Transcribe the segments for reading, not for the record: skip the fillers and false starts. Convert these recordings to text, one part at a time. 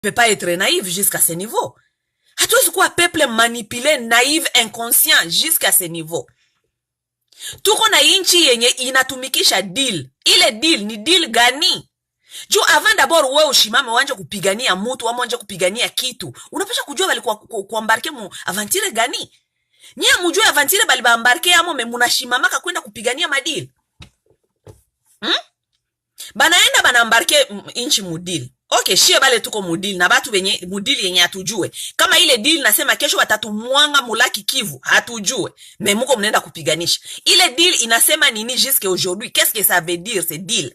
peut pas être naïf jusqu'à ce niveau. Hatuwezi kuwa peuple manipulé, naïf, inconscient jusqu'à ce niveau. Tuko na inchi yenye inatumikisha deal. Ile deal ni deal gani? Juu avant d'abord wewe ushimame wanje kupigania mtu ama wanje kupigania kitu. Unapaswa kujua bali kuambarke mu aventure gani? Nyie mjue aventure bali baambarke amo munashimamaka kwenda kupigania madil. Banaenda banaambarke inchi mudil. Okay, shie bale tuko mudil na batu benye mudil yenye hatujue. Kama ile deal nasema kesho watatumwanga mulaki Kivu, hatujue. Mais muko mnaenda kupiganisha. Ile deal inasema nini jusqu'à aujourd'hui? Qu'est-ce que ça veut dire ce deal?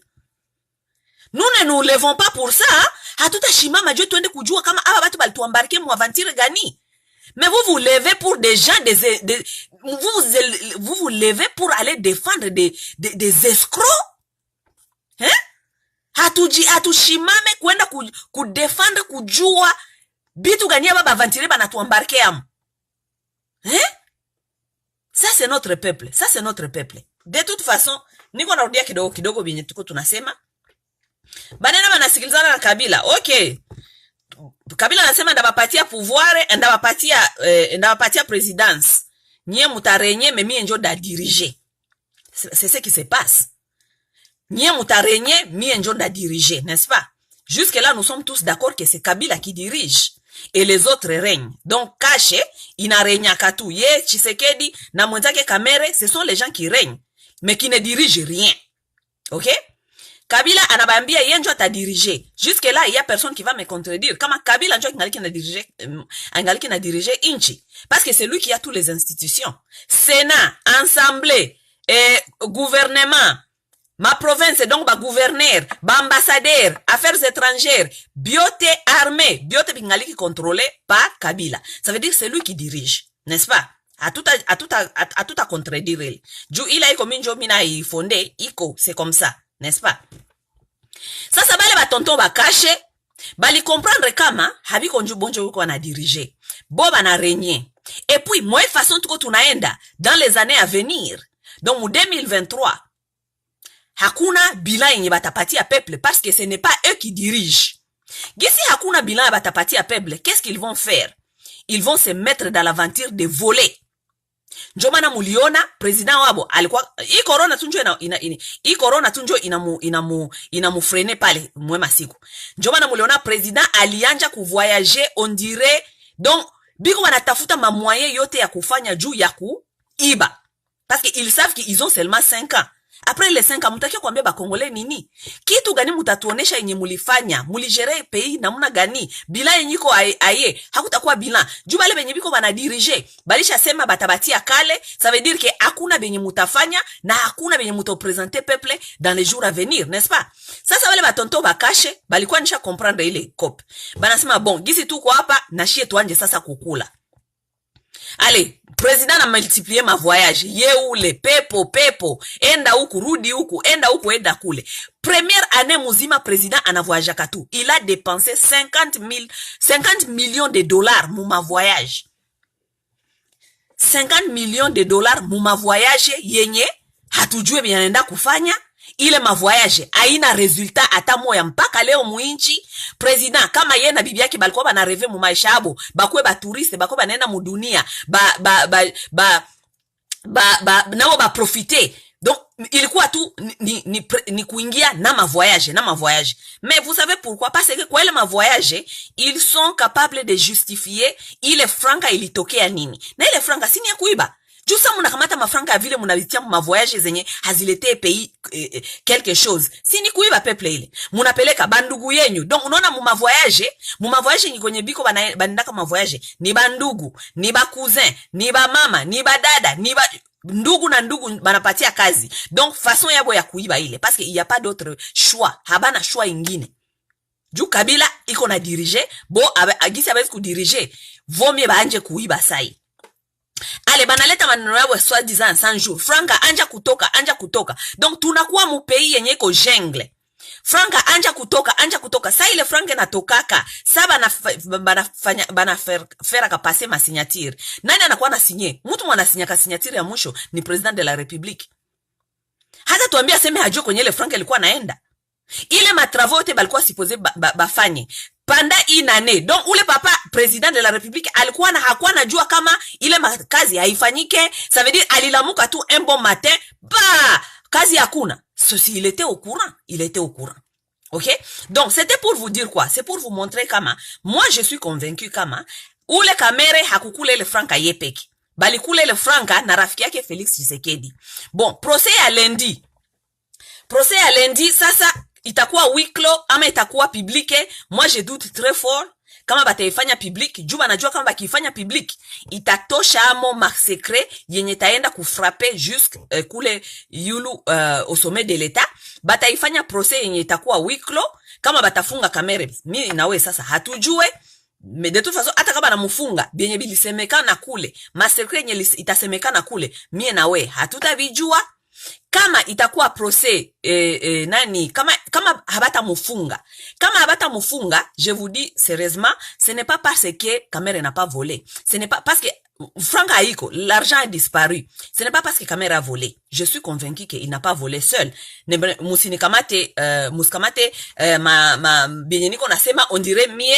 Nous ne nous levons pas pour ça. Hatutashimama jeu twende kujua kama aba batu bali tuambarke mu aventure gani. Mais vous vous levez pour des gens vous vous levez pour aller défendre des escrocs? Hein? Hatushimame kwenda kudefendre kujua bitu gani aba aventure bana tuambarke am. Hein? Ça c'est notre peuple. Ça c'est notre peuple. De toute façon, niko narudia kidogo binye tuko tunasema. Banena banasikilizana na Kabila. Okay. Kabila anasema ndabapatia pouvoir, ndabapatia présidence. Nyie mutarenye mimi njo da diriger. C'est ce qui se passe. Nyie mutarenye mimi njo da diriger, n'est-ce pas? Jusque là nous sommes tous d'accord que c'est Kabila qui dirige et les autres règnent. Donc Kache inarenya katu. Ye Tshisekedi na mwenzake Kamere, ce sont les gens qui règnent mais qui ne dirigent rien. OK? Kabila anabambia yenjo atadiriger. Jusque là, il y a personne qui va me contredire. Kama Kabila njo angaliki na diriger inchi. Parce que c'est lui qui a toutes les institutions. Sénat, Assemblée, gouvernement, ma province, donc ba gouverneur, ba ambassadeur, affaires étrangères, biote armée, biote bingaliki contrôlé par Kabila. Ça veut dire c'est lui qui dirige. N'est-ce pas? À tout à contredire. Ju ila iko minjo mina i fondé, iko, c'est comme ça. N'est-ce pas? Sasa bale batonton bakashe bali comprendre kama habiko nju bonjo yuko na diriger boba na régner. Et puis moi façon tuko tunaenda dans les années à venir, donc mu 2023 hakuna bilan yenye batapatia peuple parce que ce n'est pas eux qui dirigent. Gisi hakuna bilan batapatia peuple, qu'est-ce qu'ils vont faire? Ils vont se mettre dans l'aventure de voler. Njomana muliona president wabo alikuwa hii corona tunjo inamufrene pale mwema siku. Njomana muliona president alianja kuvoyager on dirait, donc biko wanatafuta mamoyen yote ya kufanya juu ya kuiba parce que ils savent qu'ils ont seulement 5 ans. Après les 5 ans mutakia kuambia ba Congolais nini? Kitu gani mutatuonesha yenye mulifanya? Muligere pays namuna gani? Bila yenyiko aye, hakutakuwa bilan. Juu bale benye biko bana diriger, balisha sema batabatia kale, ça veut dire que hakuna benye mutafanya na hakuna benye mutopresenter peuple dans les jours à venir, n'est-ce pas? Sasa bale batonto bakashe, balikuwa nisha comprendre ile cop. Banasema bon, gisi tuko hapa na shie tuanje sasa kukula. Allez, président a multiplié ma voyage. Yeule, pepo, enda huku, rudi huku, enda huku, enda kule. Première année muzima, président ana voyage katu. Il a dépensé 50 millions de dollars pour ma voyage. 50 millions de dollars pour ma voyage yenye, hatujue biyanenda kufanya. Ile ma voyage haina resultat ata moya mpaka leo muinchi. President kama yeye na bibi yake balikuwa bana reve mu maisha yabo, bakwe ba touriste, bakwe banaenda mu dunia, nao ba profiter. Donc ilikuwa tu ni kuingia na ma voyage. Mais vous savez pourquoi? Parce que kwa ile ma voyage, ils sont capables de justifier ile franka ilitokea nini. Na ile franka si ni ya kuiba. Jusa munakamata mafranka ya vile munabitia ma voyage zenye hazilete pays quelque chose. Si ni kuiba peuple ile. Munapeleka bandugu yenyu. Donc unaona mu ma voyage ni kwenye biko bandaka ma voyage. Ni bandugu, ni ba cousin, ni ba mama, ni ba dada, ni ba ndugu na ndugu banapatia kazi. Donc façon yabo ya kuiba ile parce qu'il y a pas d'autre choix. Habana choix ingine. Ju Kabila iko na diriger, agisi abezi ku diriger. Vomie baanje kuiba sai. Ale banaleta maneno yao soi-disant 100 jours. Franka anja kutoka. Donc tunakuwa mu pays yenye iko jungle. Franka anja kutoka. Sa ile franka natokaka. Sa bana faire ka passer ma signature. Nani anakuwa na signer? Mtu mwana sinyaka signature ya mwisho ni president de la République. Hata tuambia sema hajua kwenye ile franka ilikuwa naenda. Ile matravaux yote balikuwa supposé bafanye. pendant une année. Donc ule papa président de la République alikuwa na hakuwa najua kama ile kazi haifanyike. Ça veut dire alilamuka tu un bon matin, bah kazi hakuna. Ceci, il était au courant, il était au courant. OK? Donc c'était pour vous dire quoi? C'est pour vous montrer kama moi je suis convaincu kama ule Kamere hakukula ile franka yepeki. Bali kule ile franka na rafiki yake Felix Tshisekedi. Bon, procès ya lundi. Procès ya lundi sasa itakuwa huis clos ama itakuwa publique. Moi je doute très fort kama bataifanya public. Juba najua kama bakifanya public itatosha amo marque secret yenye taenda kufrape jusque kule yulu au sommet de l'État. Bataifanya procès yenye itakuwa huis clos kama batafunga Kamere. Mimi nawe sasa hatujue. Mais de toute façon hata kama namufunga bienye bilisemekana kule masekre yenye itasemekana kule mie na we hatutavijua. Kama itakuwa procès nani kama habata mufunga, kama habata mufunga, je vous dis sérieusement, ce n'est pas parce que Kamere n'a pas volé, ce n'est pas parce que franc haiko, l'argent a disparu, ce n'est pas parce que Kamere a volé. Je suis convaincu qu'il n'a pas volé seul. Musinikamate muskamate ma bienyeniko nasema on dirait mie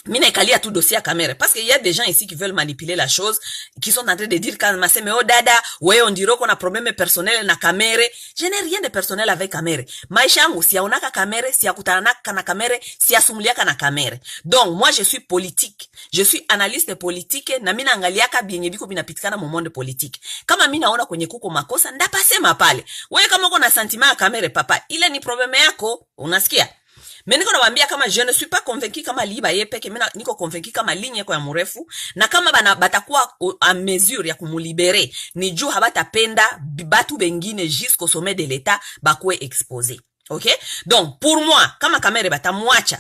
mina ikalia tout dossier à Kamere. Parce qu'il y a des gens ici qui veulent manipuler la chose, qui sont en train de dire quand mais oh dada, ouais on dirait qu'on a problème personnel na Kamere. Je n'ai rien de personnel avec Kamere. Maisha yangu si yaonaka Kamere, si yakutanaka na Kamere, si yasumuliaka na Kamere. Donc moi je suis politique. Je suis analyste politique na mina angaliaka bienye biko binapitikana mu monde politique. Kama mina naona kwenye kuko makosa ndapasema pale. Wewe kama uko na sentiment ya Kamere papa, ile ni probleme yako, unasikia? Mais niko nawaambia kama je ne suis pas convaincu kama liba yepeke, mimi niko convaincu kama ligne yako ya mrefu na kama batakuwa a mesure ya kumulibere ni juu habatapenda batu bengine jusqu'au sommet de l'État bakwe exposé. OK? Donc pour moi kama Kamere batamwacha,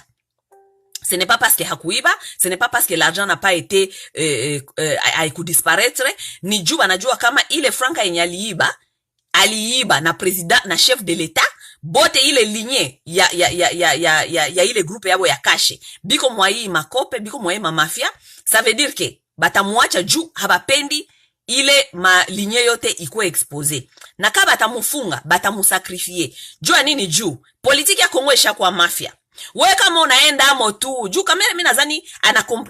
ce n'est pas parce que hakuiba, ce n'est pas parce que l'argent n'a pas été disparaître, ni juu banajua kama ile franka yenye aliiba na président na chef de l'État bote ile ligne ya ile groupe yabo ya kashe biko mwai makope biko mwai mafia. Ça veut dire que batamwacha juu habapendi ile ma ligne yote ikuwe expose, na kama batamufunga batamusakrifie juu nini? Juu politiki ya Kongo ishakuwa mafia. Wewe kama unaenda amo tu juu Kamere, mimi nadhani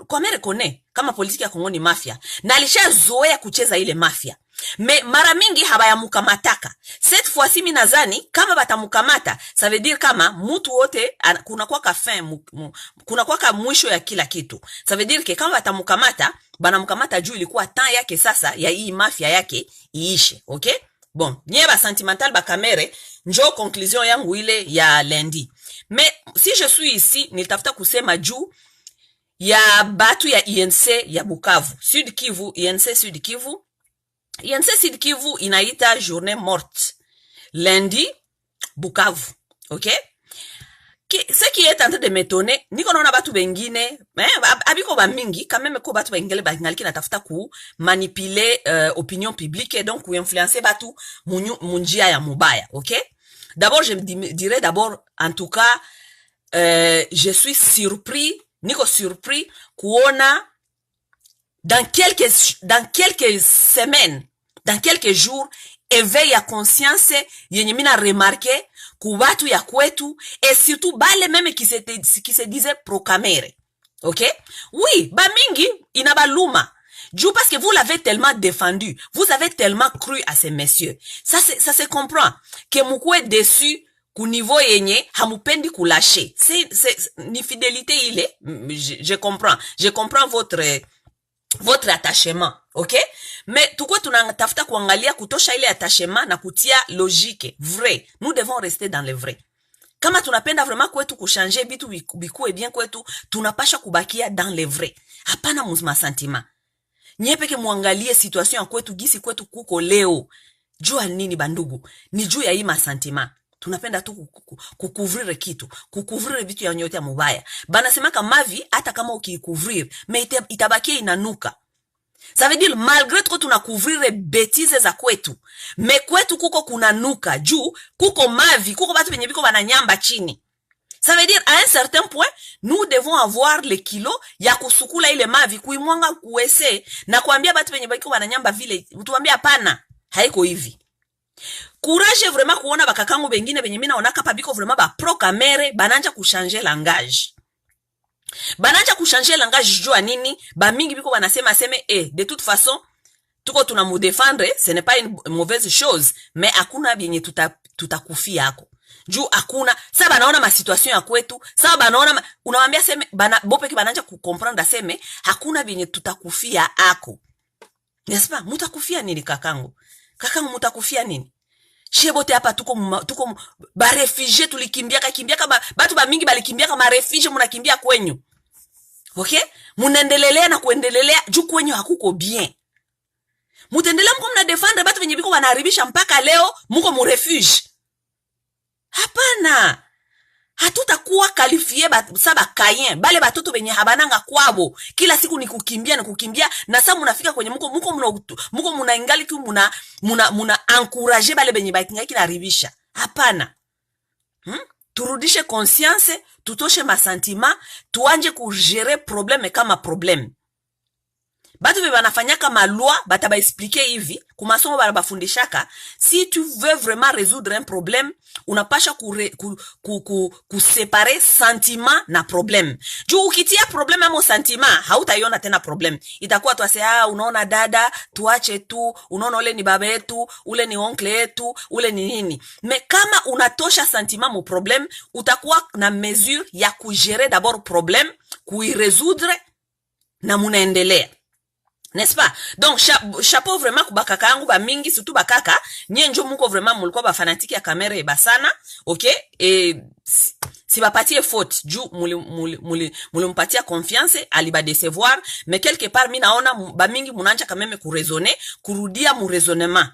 Kamere kone kama politiki ya Kongo ni mafia na alishazoea kucheza ile mafia. Me mara mingi habayamukamataka. Cette fois-ci mimi nadhani kama batamukamata, ça veut dire kama mtu wote kuna kwa fin, kuna kwa mwisho ya kila kitu. Ça veut dire que kama batamukamata, banamukamata juu ilikuwa temps yake sasa ya hii mafia yake iishe. OK? Bon, nye ba sentimental ba Kamere, njo conclusion yangu ile ya lundi. Mais si je suis ici, nilitafuta kusema juu ya batu ya INC ya Bukavu, Sud Kivu, INC Sud Kivu. INC Sud Kivu inaita journée morte lundi Bukavu. OK? Ce qui est en train de m'étonner, niko naona batu bengine, abiko ba mingi, quand même ko batu bengele bangaliki natafuta ku manipuler opinion publique, donc ku influencer batu munjia ya mubaya. OK? D'abord je dirais d'abord en tout cas je suis surpris, niko surpris kuona dans quelques semaines, dans quelques jours, éveil à conscience yenye mina remarqué kubatu ya kwetu, et surtout bale même qui se disait pro Kamere. OK? Oui, ba mingi inabaluma. Jou parce que vous l'avez tellement défendu, vous avez tellement cru à ces messieurs. Ça se comprend que mukwe déçu ku niveau yenye hamupendi kulashe. C'est ni fidélité ile, je comprends votre attachement. OK? Mais tuko tunatafuta kuangalia kutosha ile attachement na kutia logique vrai. Nous devons rester dans le vrai. Kama tunapenda vraiment kwetu kuchanger bitu bikuwe bien kwetu, tunapasha kubakia dans le vrai. Hapana muzima sentiment. Nyepeke muangalie situation ya kwetu gisi kwetu kuko leo. Jua nini bandugu? Ni juu ya hii sentiment. Tunapenda tu kukuvrire kitu, kukuvrire vitu ya nyote ya mubaya. Banasema kama mavi hata kama ukikuvrire, mais itabakia inanuka. Ça veut dire malgré tout tunakuvrire bêtises za kwetu, mais kwetu kuko kunanuka juu kuko mavi, kuko batu benye biko bananyamba chini. Ça veut dire à un certain point nous devons avoir le kilo ya kusukula ile mavi kuimwanga kuwese na kuambia batu benye biko bananyamba vile, utuambia hapana, haiko hivi. Courage vraiment kuona bakakangu bengine benye mina onaka pa biko vraiment ba pro Kamere bananja kuchanger langage. Bananja kuchanger langage jua nini? Ba mingi biko banasema aseme de toute façon tuko tunamu défendre, ce n'est pas une mauvaise chose, mais hakuna bienye tutakufia yako. Juu hakuna, sasa banaona ma situation ya kwetu, sasa banaona unawambia seme bopeke bananja kukomprendre aseme hakuna bienye tutakufia yako. N'est-ce pas? Mutakufia nini kakangu? Kakangu mutakufia nini? Shebote hapa tuko ba refugee kimbiaka batu ba mingi balikimbia ma refugee munakimbia kwenyu. Okay? Munaendelelea na kuendelelea juu kwenyu hakuko bien. Mutendelea mko mna defendre batu venye biko wanaharibisha mpaka leo mko mu refuge. Hapana. Hatutakuwa kalifie saba kayen bale batoto benye habananga kwabo kila siku ni kukimbia na sasa munafika kwenye mko munaingali tu muna encourager bale benye bakinga kinaribisha. Hapana. Turudishe conscience, tutoshe masentima, tuanje kugere probleme kama probleme. Batu be banafanyaka ma loi bataba expliquer hivi kumasomo barabafundishaka si tu veux vraiment résoudre un problème unapasha kuseparer sentiment na problème. Juu ukitia problème ama sentiment hautaiona tena problème. Itakuwa tu ase unaona dada tuache tu, unaona ule ni baba yetu, ule ni oncle yetu, ule ni nini. Mais kama unatosha sentiment mu problème, utakuwa na mesure ya kugérer d'abord problème, kuiresoudre na munaendelea. N'est-ce pas? Donc chapeau vraiment kubakaka yangu ba mingi surtout bakaka nye njo muko vraiment mulikuwa ba fanatiki ya kamera basana. Okay? Et si bapatie faute juu mulimpatia confiance aliba décevoir, mais quelque part mi naona ba mingi munanja quand même raisonner, kurudia mu raisonnement.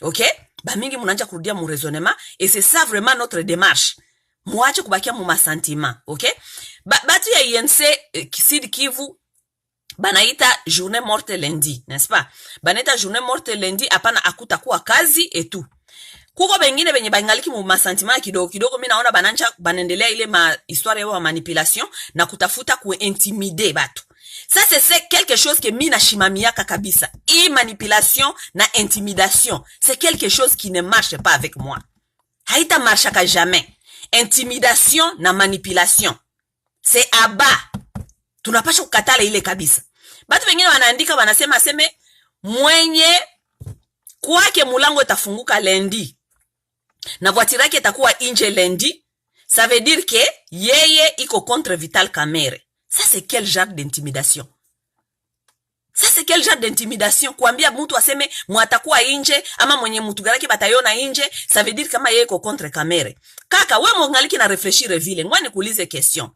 Okay? Ba mingi munanja kurudia mu raisonnement et c'est ça vraiment notre démarche. Muache kubakia mu sentiment. Okay? Batu ya INC Sud Kivu banaita journée morte lundi, n'est-ce pas? Banaita journée morte lundi apana akutakuwa kazi et tout. Kuko bengine benye bangaliki mu masentima kidogo mimi naona banendelea ile histoire ya manipulation na kutafuta kuintimider batu. Ça c'est quelque chose que mimi nashimamiaka kabisa. Hii manipulation na intimidation, c'est quelque chose qui ne marche pas avec moi. Haita marchaka jamais. Intimidation na manipulation, c'est à bas. Tunapasha kukatala ile kabisa. Batu wengine wanaandika wanasema aseme mwenye kwake mulango itafunguka lundi na voiture yake itakuwa nje lundi, ça veut dire que yeye iko contre Vital Kamerhe. Ça c'est quel genre d'intimidation? Ça c'est quel genre d'intimidation? Kuambia mtu aseme mwatakuwa nje ama mwenye mtu garaki batayona nje, ça veut dire kama yeye iko contre Kamerhe. Kaka wewe mwangaliki na réfléchir vile. Ngwani kuulize question.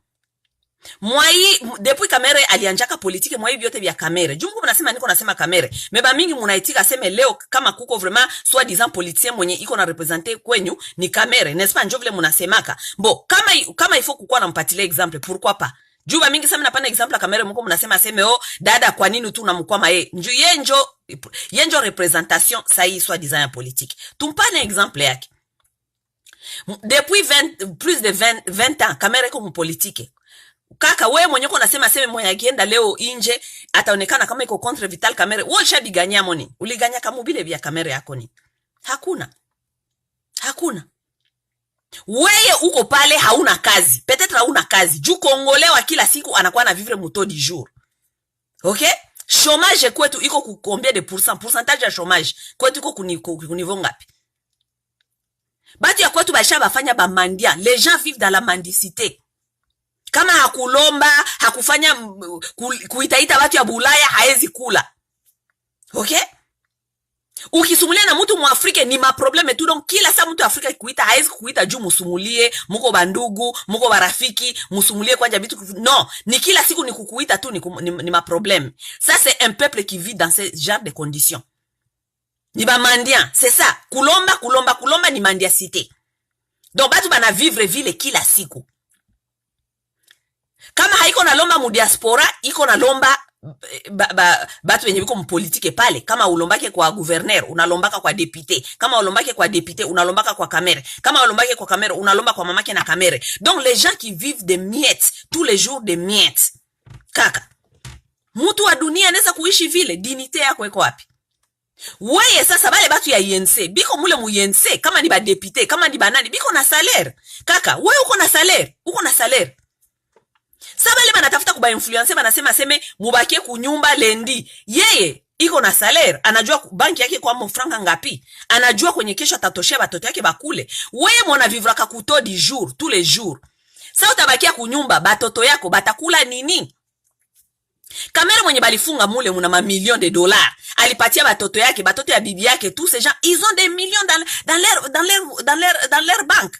Mwai depuis Kamerhe alianjaka politike mwai vyote vya Kamerhe. Jungu mnasema niko nasema Kamerhe. Meba mingi munaitika seme leo kama kuko vraiment soit disant politicien mwenye iko na representer kwenyu ni Kamerhe. N'est-ce pas? Njo vile munasemaka. Bo kama ifo kukuwa nampatile exemple, pourquoi pas? Juba mingi sasa mnapana example Kamerhe mko mnasema seme dada kwa nini tu namkwama yenjo representation sahi soit disant ya politique. Tumpane exemple yake. Depuis plus de 20 ans Kamerhe iko politique. Kaka wewe mwenye uko nasema seme mwenye akienda leo nje ataonekana kama iko contre Vital Kamerhe. Wewe ushabigania moni. Uliganya kama vile vya Kamerhe yako ni. Hakuna. Wewe uko pale hauna kazi. Peut-être hauna kazi. Juu kongolewa kila siku anakuwa na vivre moto du jour. Okay? Chômage kwetu iko ku combien de pourcentage ya chômage kwetu iko ku niveau ngapi? Batu ya kwetu basha bafanya ba mandia. Les gens vivent dans la mendicité. Kama hakulomba, hakufanya kuitaita watu ya Bulaya haezi kula. Okay? Ukisumulia na mtu muafrika ni maprobleme tu. Donc kila saa mtu Afrika kuita haezi kuita juu musumulie, muko bandugu, muko barafiki, musumulie kwanja bitu. Non, ni kila siku ni kukuita tu ni maprobleme. Ça c'est un peuple qui vit dans ce genre de conditions. Ni ba mandian, c'est ça. Kulomba ni mandiacité. Donc batu bana vivre vile kila siku. Kama haiko na lomba mu diaspora, iko na lomba batu wenye biko mpolitike pale. Kama ulombake kwa gouverneur, unalombaka kwa député. Kama ulombake kwa député, unalombaka kwa Kamerhe. Kama ulombake kwa Kamerhe, unalomba kwa mamake na Kamerhe. Donc les gens qui vivent des miettes, tous les jours des miettes. Kaka, mtu wa dunia anaweza kuishi vile, dignité yako iko wapi? Weye sasa bale batu ya INC, biko mule mu INC, kama ni ba député, kama ni banani, biko na salaire. Kaka, wewe uko na salaire. Sabale banatafuta kuba influencer banasema seme mubakie kunyumba lendi. Yeye iko na salaire, anajua banki yake kwa mfranga ngapi, anajua kwenye kesho atatoshea batoto yake bakule. Wewe mwana vivraka kuto di jour tous les jours. Sasa utabakia kunyumba, batoto yako batakula nini? Kamera mwenye balifunga mule muna mamilions de dollars, alipatia batoto yake, batoto ya bibi yake, tous ces gens ils ont des millions dans leur banque.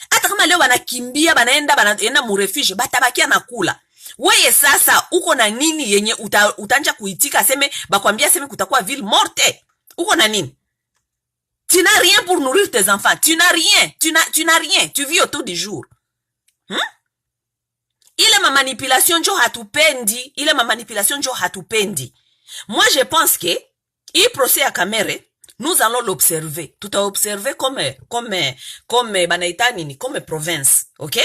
Hata kama leo banakimbia banaenda mu refuge, batabakia na kula. Weye sasa uko na nini yenye utanja kuitika seme bakwambia seme kutakuwa ville morte? Uko na nini? Tu n'as rien pour nourrir tes enfants. Tu n'as rien. Tu n'as rien. Tu vis autour du jour. Ile ma manipulation njo hatupendi. Ile ma manipulation njo hatupendi. Moi je pense que il procès à Kamere, nous allons l'observer. Tout à observer comme banaita nini, comme province. OK?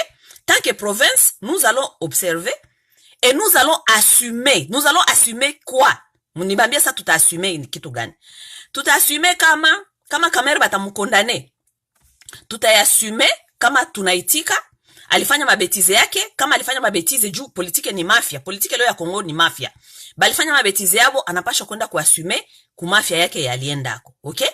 Tant que province, nous allons observer et nous allons assumer. Nous allons assumer quoi? Munibambia ça tout assumer kitu gani? Tout assumer kama Kamere batamukondane. Tout assumer kama tunaitika alifanya mabetize yake, kama alifanya mabetize juu politike ni mafia. Politike leo ya Kongo ni mafia. Balifanya mabetize yabo, anapasha kwenda kuassume kumafia yake yaliendako. Okay?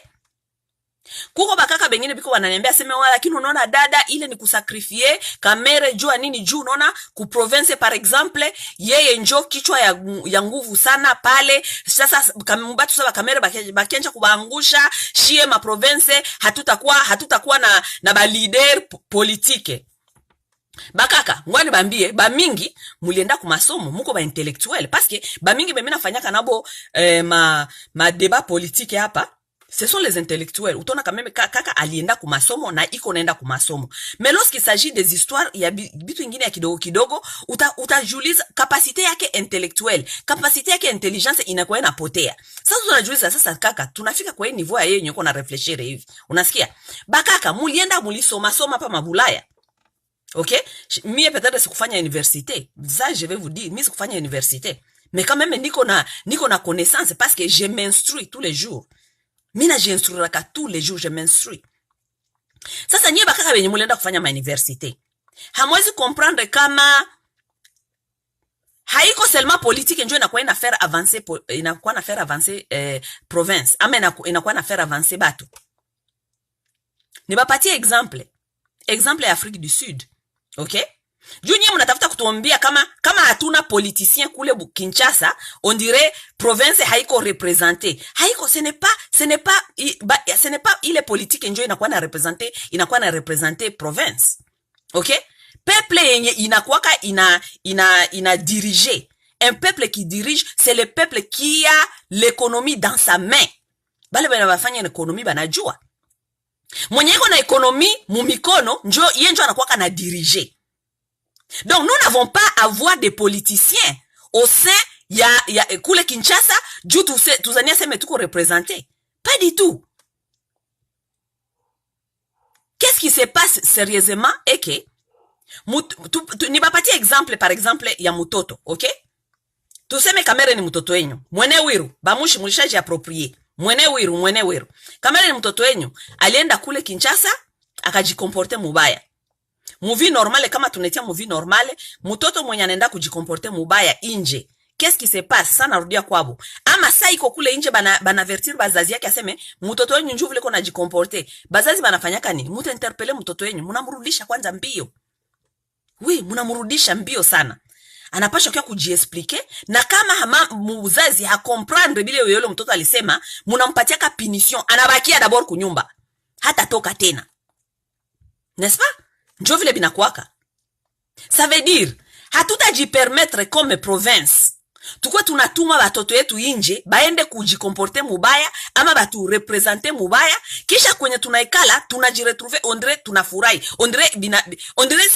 Kuko bakaka bengine biko wananiambia sema wala lakini unaona dada ile ni kusakrifie Kamere jua nini juu unaona ku province par exemple yeye njo kichwa ya nguvu sana pale. Sasa mbatu saba Kamere bakenja kubaangusha shie ma province hatutakuwa na ba leader politique. Bakaka ngwani bambie ba mingi mulienda ku masomo muko ba intellectuel parce que ba mingi bemina fanyaka nabo ma débat politique hapa. Ce sont les intellectuels. Utona quand même kaka alienda ku masomo na iko naenda ku masomo. Mais lorsqu'il s'agit des histoires ya bitu ingine ya kidogo utajuliza kapasite yake intellectuelle, kapasite yake intelligence inakuwa inapotea. Sasa tunajuliza sasa kaka tunafika kwa niveau ya yeye yuko na réfléchir hivi. Unasikia? Bakaka mulienda mulisoma hapa mabulaya. OK? Mie peut-être sikufanya université. Ça je vais vous dire, mie sikufanya université. Mais quand même niko na connaissance parce que je m'instruis tous les jours. Mina j'instruiraka tous les jours, je m'instruis. Sasa nyie bakaka benye mulenda kufanya ma université. Hamwezi comprendre kama haiko seulement politique njo inakuwa na faire avancer province. Ama inakuwa na faire avancer batu. Nibapatie exemple ya Afrique du Sud. OK? Juu nyie mnatafuta kutuambia kama hatuna politicien kule Kinshasa, on dirait province haiko représentée. Haiko ce n'est pas ile politique njo inakuwa na représenter province. OK? Peuple yenye inakuwaka ina diriger. Un peuple qui dirige, c'est le peuple qui a l'économie dans sa main. Bale bana bafanya économie banajua. Mwenye iko na économie mumikono njo yenjo anakuwaka na diriger. Donc nous n'avons pas à avoir des politiciens au sein ya kule Kinshasa juu tuzania sema tuko représenter. Pas du tout. Qu'est-ce qui se passe sérieusement et que nibapatie exemple par exemple ya mutoto, OK? Tuseme Kamere ni mutoto wenyu. Mwene wiru, bamushi mulishaji approprié. Mwene wiru. Kamere ni mutoto wenyu. Alienda kule Kinshasa akajikomporte mubaya. Movie normale kama tunetia movie normale, mutoto mwenye anaenda kujikomporte mubaya inje. Qu'est-ce qui se passe? Sana rudia kwabo. Ama saa iko kule inje banavertir bazazi yake aseme mutoto wenyu njoo vile kona jikomporte. Bazazi banafanyaka nini? Muta interpele mutoto wenyu, munamrudisha kwanza mbio. Oui, munamrudisha mbio sana. Anapasha kwa kujiexplique na kama muzazi ha comprendre bile yule mtoto alisema, munampatia ka punition, anabakia d'abord kunyumba. Hata toka tena. N'est-ce pas? Njo vile binakuwaka. Ça veut dire, hatutajipermettre comme province. Tukwa tunatuma batoto yetu inje, baende kujikomporte mubaya, ama batu represente mubaya, kisha kwenye tunaikala, tunajiretrouver, on dirait tunafurahi, on dirait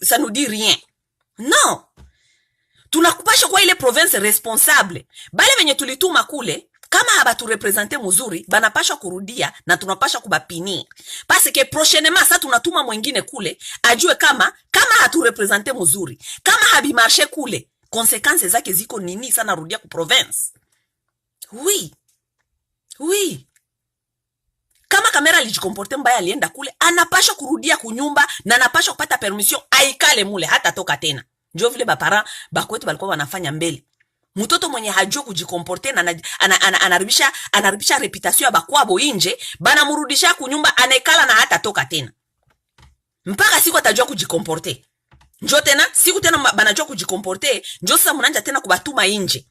ça nous dit rien. Non. Tunakupasha kwa ile province responsable. Bale venye tulituma kule, kama habatu represente muzuri, banapasha kurudia na tunapasha kubapini. Parce que prochainement sa tunatuma mwingine kule, ajue kama hatu represente muzuri. Kama habi marche kule, konsekanse zake ziko nini sana rudia ku province. Oui. Kama Kamera alijikomporte mbaya alienda kule, anapasha kurudia kunyumba na anapasha kupata permission aikale mule hata toka tena. Njo vile bapara bakwetu balikuwa wanafanya mbele. Mtoto mwenye hajua kujikomporte na anaribisha reputation ya bakwabo inje, banamurudisha kunyumba, anekala na hata toka tena. Mpaka siku atajua kujikomporte. Njo tena siku tena banajua kujikomporte, njo sasa mnanja tena kubatuma inje.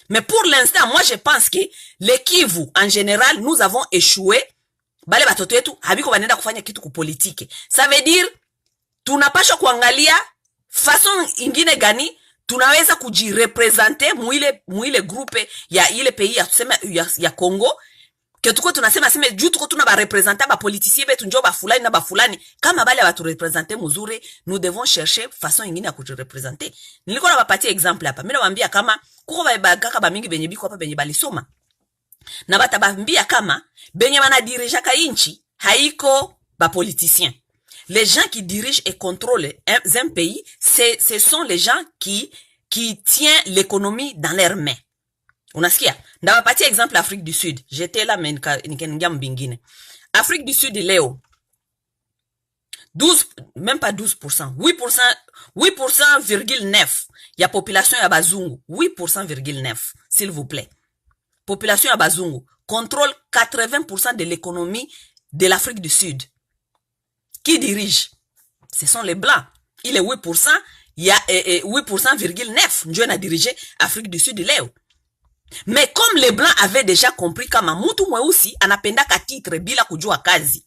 Mais pour l'instant, moi je pense que le Kivu en général, nous avons échoué. Bale batoto yetu habiko banenda kufanya kitu ku politique. Ça veut dire tunapaswa kuangalia façon ingine gani tunaweza kujirepresenter muile groupe ya ile pays ya tuseme ya Congo, ke tuko tunasema sema juu tuko tuna ba representer ba politiciens betu njo ba fulani na ba fulani, kama bale watu representer muzuri, nous devons chercher façon ingine ya kujirepresenter. Niliko na bapatia example hapa. Mimi nawaambia kama kuko bagaka ba mingi benye biko hapa benye balisoma. Na batabambia kama benye banadirija ka inchi haiko ba politiciens. Les gens qui dirigent et contrôlent un pays, ce sont les gens qui tiennent l'économie dans leurs mains. Unasikia? Ndawapatia exemple Afrique du Sud. J'étais là mais nikengia mbingine. Afrique du Sud leo 12, même pas 12%, 8,9% ya population ya bazungu, 8,9%, s'il vous plaît. Population ya bazungu contrôle 80% de l'économie de l'Afrique du Sud. Qui dirige? Ce sont les blancs. Il est 8%, il y a 8,9% njo na dirige Afrique du Sud leo. Mais comme les blancs avaient déjà compris kama mutu mweusi anapenda ka titre bila kujua kazi,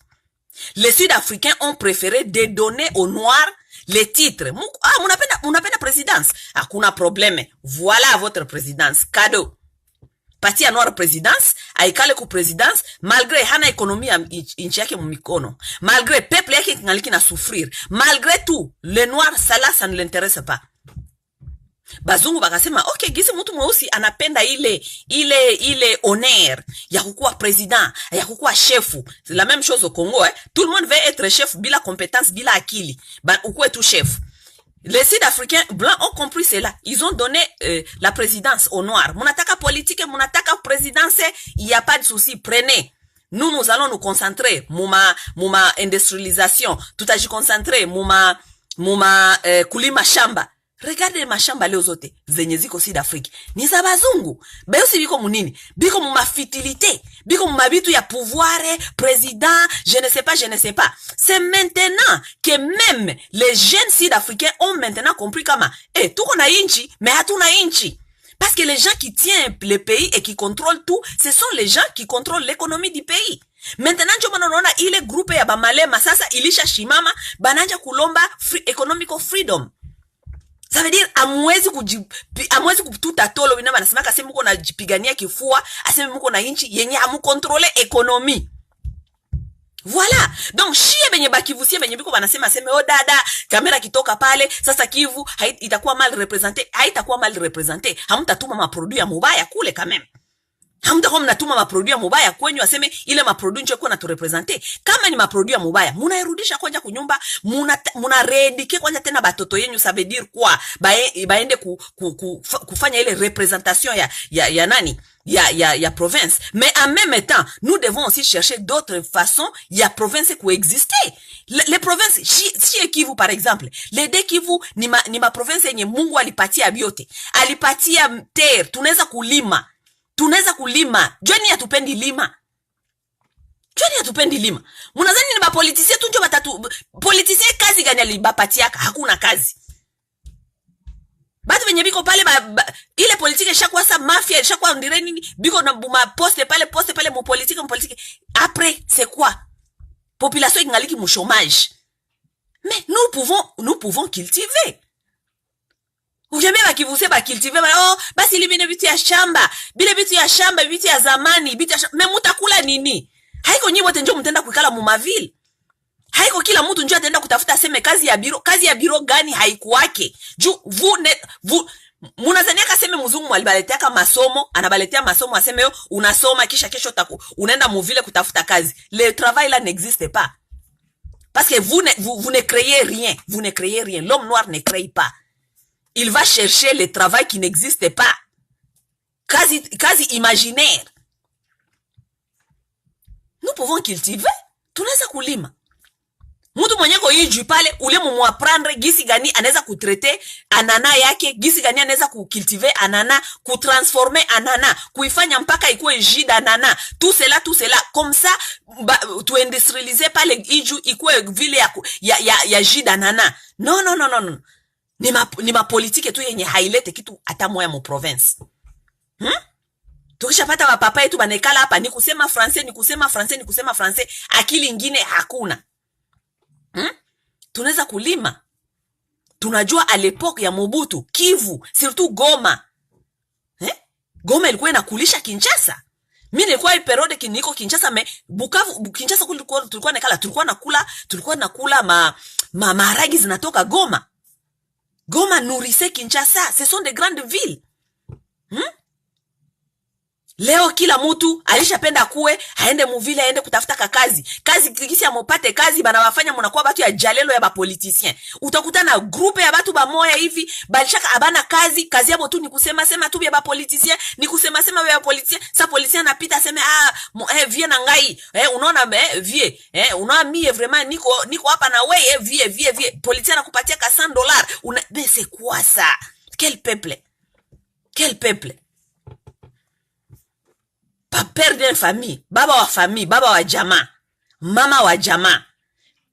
les Sud-Africains ont préféré de donner aux noirs les titres. Munapenda présidence. Hakuna problème. Voilà votre présidence. Cadeau. Pati ya noir présidence, aikale ku présidence, malgré hana ekonomi ya inchi yake mumikono, malgré peuple yake kingaliki na souffrir, malgré tout, le noir, ça ne l'intéresse pas. Bazungu bakasema, ok, gisi mtu mweusi anapenda ile honneur ya kukuwa président, ya kukuwa chefu. C'est la même chose au Congo, hein. Tout le monde veut être chef, bila compétence, bila akili. Ukwe tout chef. Les Sud-Africains blancs ont compris cela. Ils ont donné la présidence aux Noirs. Munataka politique, munataka présidence, il n'y a pas de souci, prenez. Nous allons nous concentrer muma industrialisation. Tutaji concentrer muma kulima shamba. Regardez mashamba leo zote zenye ziko Sud-Afrique. Ni za bazungu. Beusi biko munini? Biko mumafitilité. Biko mumabitu ya pouvoir, président, je ne sais pas. C'est maintenant que même les jeunes Sud-Africains ont maintenant compris comment, tuko na inchi, mais hatuna inchi. Parce que les gens qui tiennent le pays et qui contrôlent tout, ce sont les gens qui contrôlent l'économie du pays. Maintenant, njo manaona ile groupe ya bamalema sasa ilisha shimama, bananja kulomba economical freedom. Ça veut dire amwezi kututa tolo wina banasema kasema mko na jipigania kifua, aseme mko na inchi yenye amu contrôler économie. Voilà. Donc shie benye bakivusie benye biko banasema aseme dada kamera kitoka pale sasa Kivu itakuwa mal representé, haitakuwa mal representé. Hamtatuma maproduit ya mubaya kule quand même. Hamtakuwa mnatuma maproduit ya mubaya kwenyu aseme ile maproduit nje kwa na tu representer. Kama ni maproduit ya mubaya, munairudisha kwanja kunyumba, muna reedike kwanja tena batoto yenyu, ça veut dire quoi? Baende kufanya ile représentation ya nani? Ya province. Mais en même temps, nous devons aussi chercher d'autres façons ya province coexister. Les provinces, si Kivu par exemple, les deux Kivu ni ma province yenye Mungu alipatia biote. Alipatia terre, tunaweza kulima. Joni hatupendi lima. Munazani ni bapolitisien tu njo batatu. Politisien kazi gani alibapatiaka? Hakuna kazi. Batu benye biko pale ile politique chaque sa mafia, chaque fois on dirait nini biko na buma poste pale mo politique. Après c'est quoi? Population ingaliki mu chômage. Mais nous pouvons cultiver. Ujambe bakivuse cultiver basi libine bitu ya shamba, bitu ya zamani, mais mutakula nini? Haiko nyi wote njo mtenda kukala mu maville. Haiko kila mtu njo ataenda kutafuta seme kazi ya biro gani haikuwake. Juu munazania kaseme mzungu alibaletea masomo, anabaletea masomo aseme yo unasoma kisha kesho unaenda muvile kutafuta kazi. Le travail là n'existe pas. Parce que vous ne créez rien. L'homme noir ne crée pas. Il va chercher le travail qui n'existe pas. Quasi imaginaire. Nous pouvons cultiver. Tunaweza kulima. Mtu mwenye ko Ijwi pale ule mumwaprendre gisi gani anaweza kutrete anana yake, gisi gani anaweza kucultiver anana, kutransformer anana, kuifanya mpaka ikuwe jus d'anana. Tout cela comme ça tu industrialiser pale Ijwi ikuwe vile ya jus d'anana. Non. Ni ma politique tu yenye hailete kitu hata moya mu province. Tukishapata wapapa yetu banekala hapa ni kusema français, akili ingine hakuna. Tunaweza kulima. Tunajua a l'époque ya Mobutu, Kivu, surtout Goma. Goma ilikuwa inakulisha Kinshasa. Mimi nilikuwa periode kiniko Kinshasa, Bukavu, Kinshasa tulikuwa nakula maharagi zinatoka Goma. Goma nourrissait Kinshasa. Ce sont des grandes villes. Leo kila mtu alishapenda kuwe haende muvile, aende kutafuta kazi kisi ya mopate kazi, bana wafanya mnakuwa batu ya jalelo ya ba politicien. Utakuta na groupe ya batu ba moya hivi balishaka abana kazi yabo tu ni kusema tu ya ba politicien, ni kusema ya politicien. Sa politicien anapita sema vie na ngai, unaona vie, unaona mie vraiment niko hapa na wewe vie politicien anakupatia ka $100. Mais c'est quoi ça? Quel peuple? Père d'une famille, baba wa jamaa, mama wa jamaa.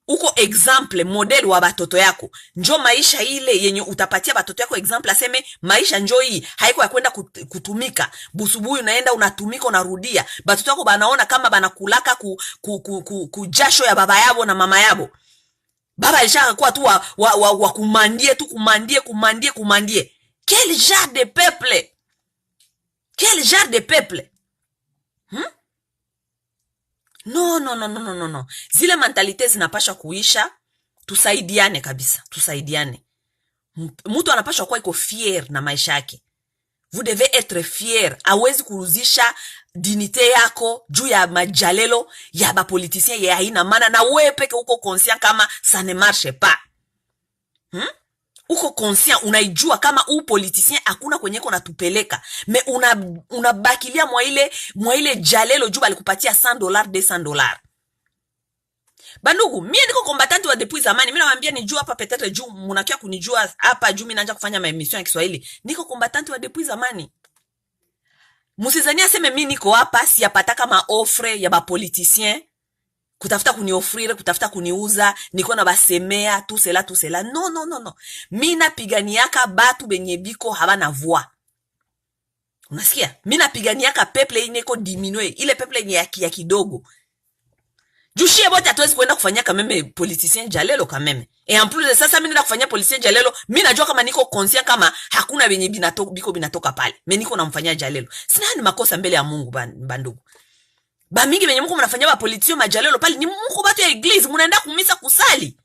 Uko example, model wa batoto yako. Njo maisha ile yenye utapatia batoto yako example, aseme maisha njo hii, haiko ya kwenda kutumika. Busubuhi unaenda unatumika unarudia. Batoto yako banaona kama banakulaka kujasho ya baba yabo na mama yabo. Baba alishaka kuwa tu wa kumandie tu kumandie. Quel genre de peuple? No. Zile mentalite zinapasha kuisha. Tusaidiane kabisa. Mtu anapasha kuwa iko fier na maisha yake. Vous devez être fier. Hawezi kuruzisha dignité yako juu ya majalelo ya ba politicien ya haina maana, na wewe peke uko conscient kama ça ne marche pas. Uko conscient, unaijua kama politicien hakuna kwenye ko natupeleka, me unabakilia mwa ile jalelo juu balikupatia $100 $200. Bandugu, mimi niko combattant wa depuis zamani. Mimi nawaambia nijua hapa, peut-être juu mnakia kunijua hapa juu mimi naanza kufanya maemission ya Kiswahili. Niko combattant wa depuis zamani. Musizania sema mimi niko hapa siyapata kama offre ya ba politicien kutafuta kuniofrire, kutafuta kuniuza, niko na basemea tout cela. No. Mimi napiganiaka batu benye biko habana voix. Unasikia? Mimi napiganiaka peuple ineko diminuer, ile peuple yenye ya kidogo. Jushie bote hatuwezi kwenda kufanya kama meme politicien jalelo kama meme. Et en plus de ça, mimi nenda kufanya politicien jalelo, mimi najua kama niko conscient kama hakuna benye binatoka pale. Mimi niko namfanyia jalelo. Sina ni makosa mbele ya Mungu bandugu. Ba mingi benye mko mnafanya ba politio majalelo pale ni mko batu ya eglise, mnaenda kumisa kusali.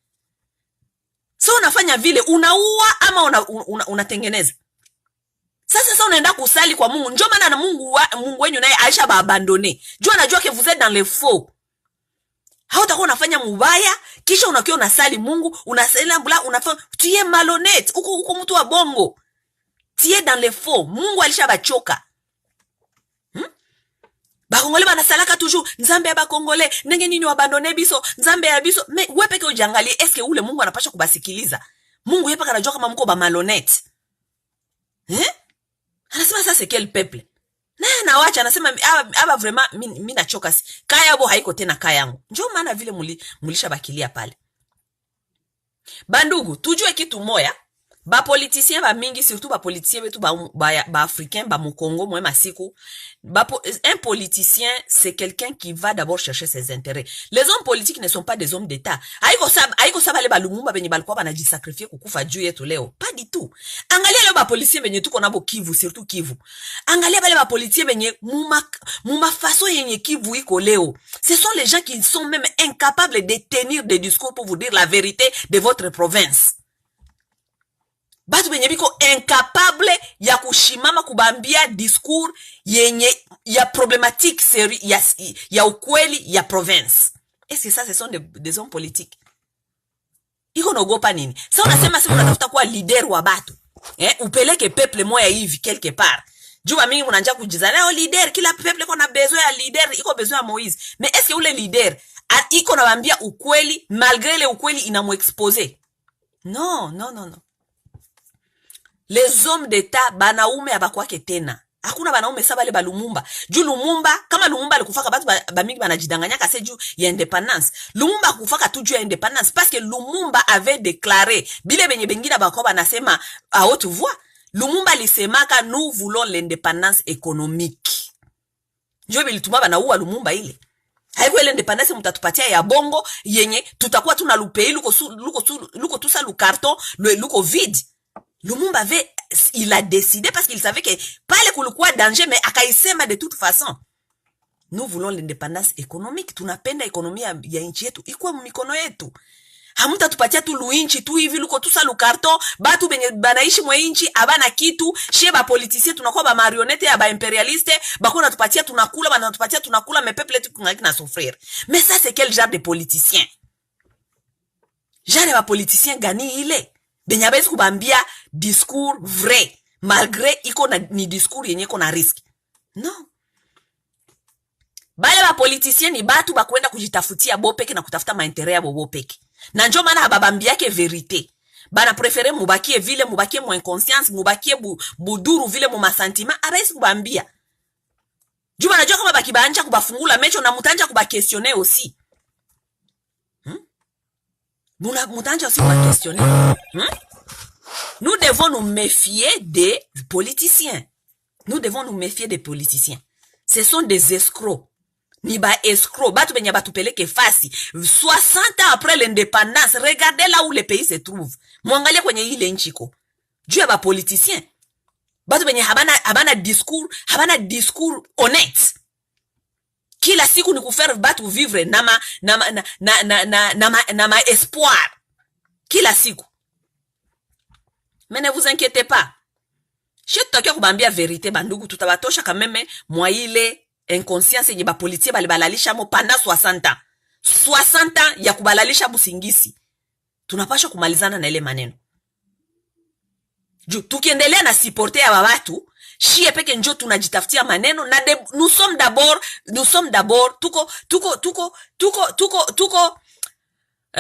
So unafanya vile unaua ama unatengeneza. Sasa unaenda kusali kwa Mungu. Njoo maana na Mungu wenyu naye Aisha ba abandonner. Jua anajua que vous êtes dans le faux. Hautakuwa unafanya mubaya kisha unakiwa unasali Mungu, unasema bla unafanya tu es malhonnête, uko mtu wa bongo. Tu es dans le faux. Mungu alishabachoka. Bakongole banasalaka toujours nzambe ya bakongole ndenge nini wabandone biso nzambe ya biso. Me wewe peke ujangalie eske ule Mungu anapasha kubasikiliza? Mungu yepa kanajua kama mko ba malhonnête. Anasema sasa quel peuple? Na wacha anasema aba vraiment mimi nachoka. Kaya yabo haiko tena kaya yangu. Njoo maana vile mulisha bakilia pale. Bandugu, tujue kitu moya. Ba politicien ba mingi, surtout ba politicien betu ba africain ba mu Congo moi masiku. Un politicien c'est quelqu'un qui va d'abord chercher ses intérêts. Les hommes politiques ne sont pas des hommes d'état. Haiko saba le ba Lumumba benye balikuwa banajisacrifier kukufa juu yetu leo. Pas du tout. Angalia le ba politicien benye tuko nabo Kivu, surtout Kivu. Angalia bale ba politicien benye muma façon yenye Kivu iko leo. Ce sont les gens qui sont même incapables de tenir des discours pour vous dire la vérité de votre province. Batu benye biko incapable ya kushimama kubambia discours yenye ya problématique seri ya ukweli ya province. Est-ce que ça ce sont des hommes politiques? Iko naogopa nini? Sasa unasema sasa unatafuta kuwa leader wa batu. Upeleke peuple moya hivi quelque part. Jua mingi mnanja kujizana leader, kila peuple kona besoin ya leader, iko besoin ya Moïse. Mais est-ce que ule leader iko na bambia ukweli malgré le ukweli inamuexpose. Non, non, non, non. Les hommes d'État banaume abakwake tena. Hakuna banaume sa bale ba Lumumba. Juu Lumumba, kama Lumumba alikufaka batu bamingi banajidanganya kase juu ya independence. Lumumba kufaka tu juu ya independence parce que Lumumba avait déclaré bile benye bengine bako banasema à haute voix. Lumumba alisemaka nous voulons l'indépendance économique. Njoo bilituma banaua Lumumba ile. Haiko ile independence mtatupatia ya bongo yenye tutakuwa tunalupei luko tusa lu carton luko vide. Lumumba avait, il a décidé parce qu'il savait que pale kulikuwa danger, mais akaisema de toute façon. Nous voulons l'indépendance économique. Tunapenda ekonomia ya nchi yetu ikuwa mikono yetu. Hamuta tupatia tu luinchi tu hivi luko tusa lu carton, batu benye banaishi mwa nchi abana kitu, sheba politicien tunakuwa ba marionnette ya ba impérialiste, bakona tupatia tunakula, bana tupatia tunakula, mais peuple yetu kungaliki na souffrir. Mais ça c'est quel genre de politicien? Genre ba politicien gani ile? Benye bezi kubambia discours vrai malgré iko na ni discours yenye iko na risque. Non. Bale ba politicien ni batu bakwenda kujitafutia bopeke na kutafuta maentere ya bopeke. Na njo maana hababambia ke verite. Bana prefere mubakie vile, mubakie mu inconscience, mubakie buduru vile mu masentima, abaisi kubambia. Juma najua kama bakibanja kubafungula mecho na mutanja kubakestionner aussi. Mutanja aussi kubakestionner. Nous devons nous méfier des politiciens. Nous devons nous méfier des politiciens. Ce sont des escrocs. Ni ba escrocs. Batu benya batu peleke fasi. 60 ans après l'indépendance, regardez là où le pays se trouve. Mwangalia kwenye ile nchiko. Juu ya ba politiciens. Batu benya habana discours honnête. Kila siku ni kufaire batu vivre na ma espoir. Kila siku. Mais ne vous inquiétez pas. Je tokyo kubambia vérité bandugu tutabatosha kameme mwa ile inconscience yenye ba politie balibalisha mo pendant 60 ans. 60 ans ya kubalalisha busingisi. Tunapasha kumalizana na ile maneno. Juu tukiendelea na supporter ya babatu, shie peke njo tunajitafutia maneno na nous sommes d'abord tuko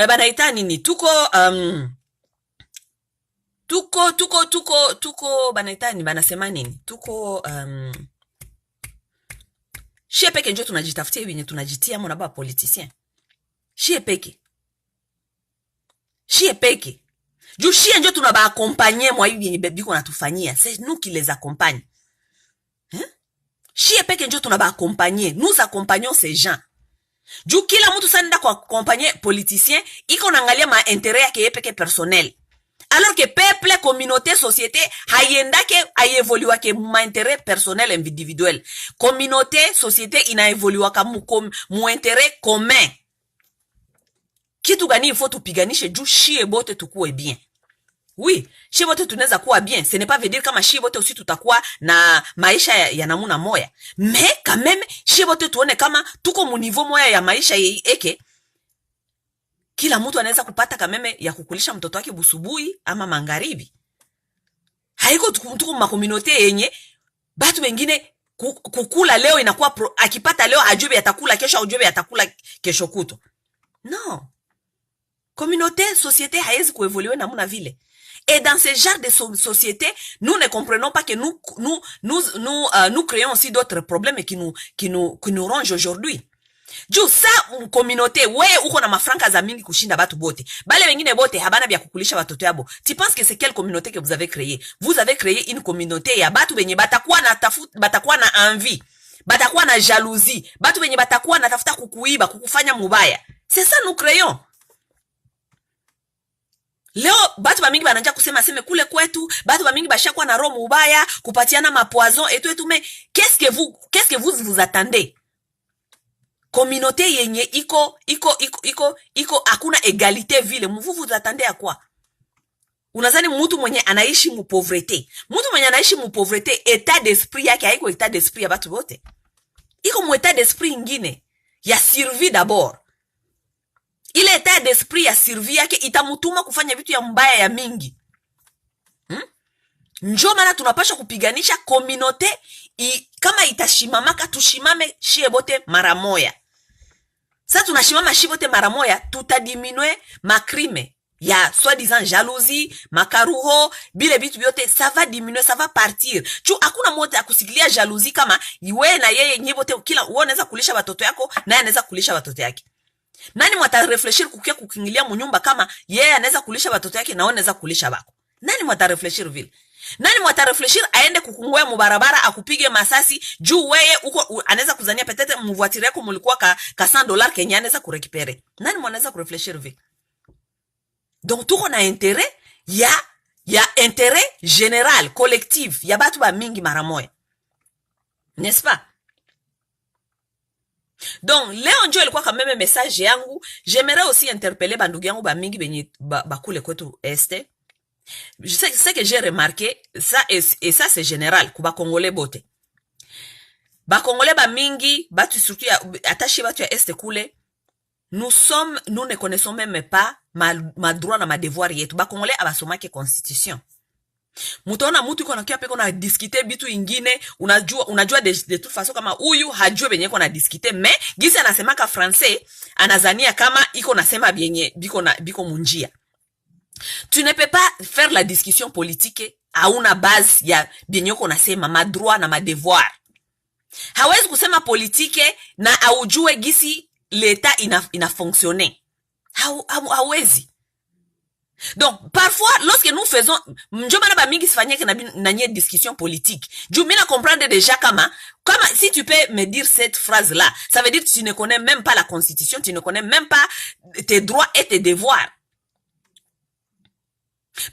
banaita nini? Tuko banaitani banasema nini? Shie peke njo tunajitafutia wenye tunajitia mona ba politicien. Shie peke. Juu shie njo tunaba accompagner mwa hivi yenye biko natufanyia. C'est nous qui les accompagne. Shie peke njo tunaba accompagner. Nous accompagnons ces gens. Juu kila mtu sanida kwa accompagner politicien, iko naangalia ma intérêt yake yepeke personnel. Alors que peuple, communauté, société, haievoluwake ma intérêt personnel individuel. Communauté, société, inaevoluwaka mu intérêt commun. Kitu gani il faut tupiganishe juu shie bote tukue bien. Oui, shie bote tunaweza kuwa bien. Ce n'est pas veut dire kama shie bote aussi tutakuwa na maisha ya namuna moya. Mais quand même, shie bote tuone kama tuko mu niveau moya ya maisha eke. Kila mtu anaweza kupata kameme ya kukulisha mtoto wake busubui ama mangaribi. Haiko tuko makominote yenye batu wengine kukula leo inakuwa akipata leo ajobe atakula kesho, ajobe atakula kesho kuto. Non. Communauté, société haiezi kuevoluer namuna vile. Et dans ce genre de société, nous ne comprenons pas que nous créons aussi d'autres problèmes qui nous rongent aujourd'hui. Juu sa communauté, uko na mafranka za mingi kushinda batu bote. Bale wengine bote habana bia kukulisha watoto yabo. Tu penses que c'est quelle communauté que vous avez créé? Vous avez créé une communauté ya batu benye batakuwa na envie, batakuwa na jalousie, batu benye batakuwa na tafuta kukuiba, kukufanya mubaya. C'est ça nous créons. Leo batu ba mingi bananja kusema seme kule kwetu, batu ba mingi bashakuwa na roho mubaya, kupatiana mapoison et tout, mais qu'est-ce que vous attendez? Communauté yenye iko hakuna égalité vile, vous attendez à quoi? Unazani mtu mwenye anaishi mu pauvreté. Mtu mwenye anaishi mu pauvreté, état d'esprit yake haiko état d'esprit ya batu bote. Iko mu état d'esprit ingine ya survie d'abord. Ile état d'esprit ya survie yake itamutuma kufanya vitu ya mbaya ya mingi. Njo maana tunapasha kupiganisha communauté kama itashimamaka tushimame shie bote mara moya. Sa tunashimama shibote mara moya, tutadiminue makrime ya soi-disant jalousie, makaruho, bile bitu biote, ça va diminuer, ça va partir. Chu hakuna mote ya kusikilia jalousie kama iwe na yeye nyibote kila uwe anaweza kulisha watoto yako na yeye anaweza kulisha watoto yake. Nani mwata refleshir kukia kukingilia munyumba kama yeye anaweza kulisha watoto yake na wewe unaweza kulisha bako? Nani mwata refleshir vile? Nani mwata refleshir aende kukungoya mubarabara akupige masasi juu wewe uko anaweza kuzania petete mvoitire yako mulikuwa ka $100 Kenya anaweza kurekipere? Nani mwanaweza kurefleshir vile? Donc tuko na intérêt ya intérêt général collectif ya batu ba mingi mara moya, n'est-ce pas? Donc leo njo ilikuwa quand même message yangu. J'aimerais aussi interpeller bandugu yangu ba mingi benye bakule kwetu este. Je sais ce que j'ai remarqué ça et ça c'est général kuba congolais bote. Ba congolais ba mingi batu surtout attaché batu ya este kule. Nous ne connaissons même pas ma droit na ma devoir yetu. Ba congolais abasomake constitution. Mutaona mutu iko nakia peko na discuter bitu ingine, unajua de toute façon kama huyu hajue benye iko na discuter, mais gisi anasemaka français anazania kama iko nasema benye biko munjia. Tu ne peux pas faire la discussion politique hauna base ya benye uko nasema ma droit na ma devoir. Hawezi kusema politique na aujue gisi l'État ina fonctionner. Hawezi. Donc, parfois, lorsque nous faisons, m'jomana ba mingi sifanyeke na nye discussion politique. Je m'ina comprendre déjà kama, si tu peux me dire cette phrase-là, ça veut dire que tu ne connais même pas la constitution, tu ne connais même pas tes droits et tes devoirs.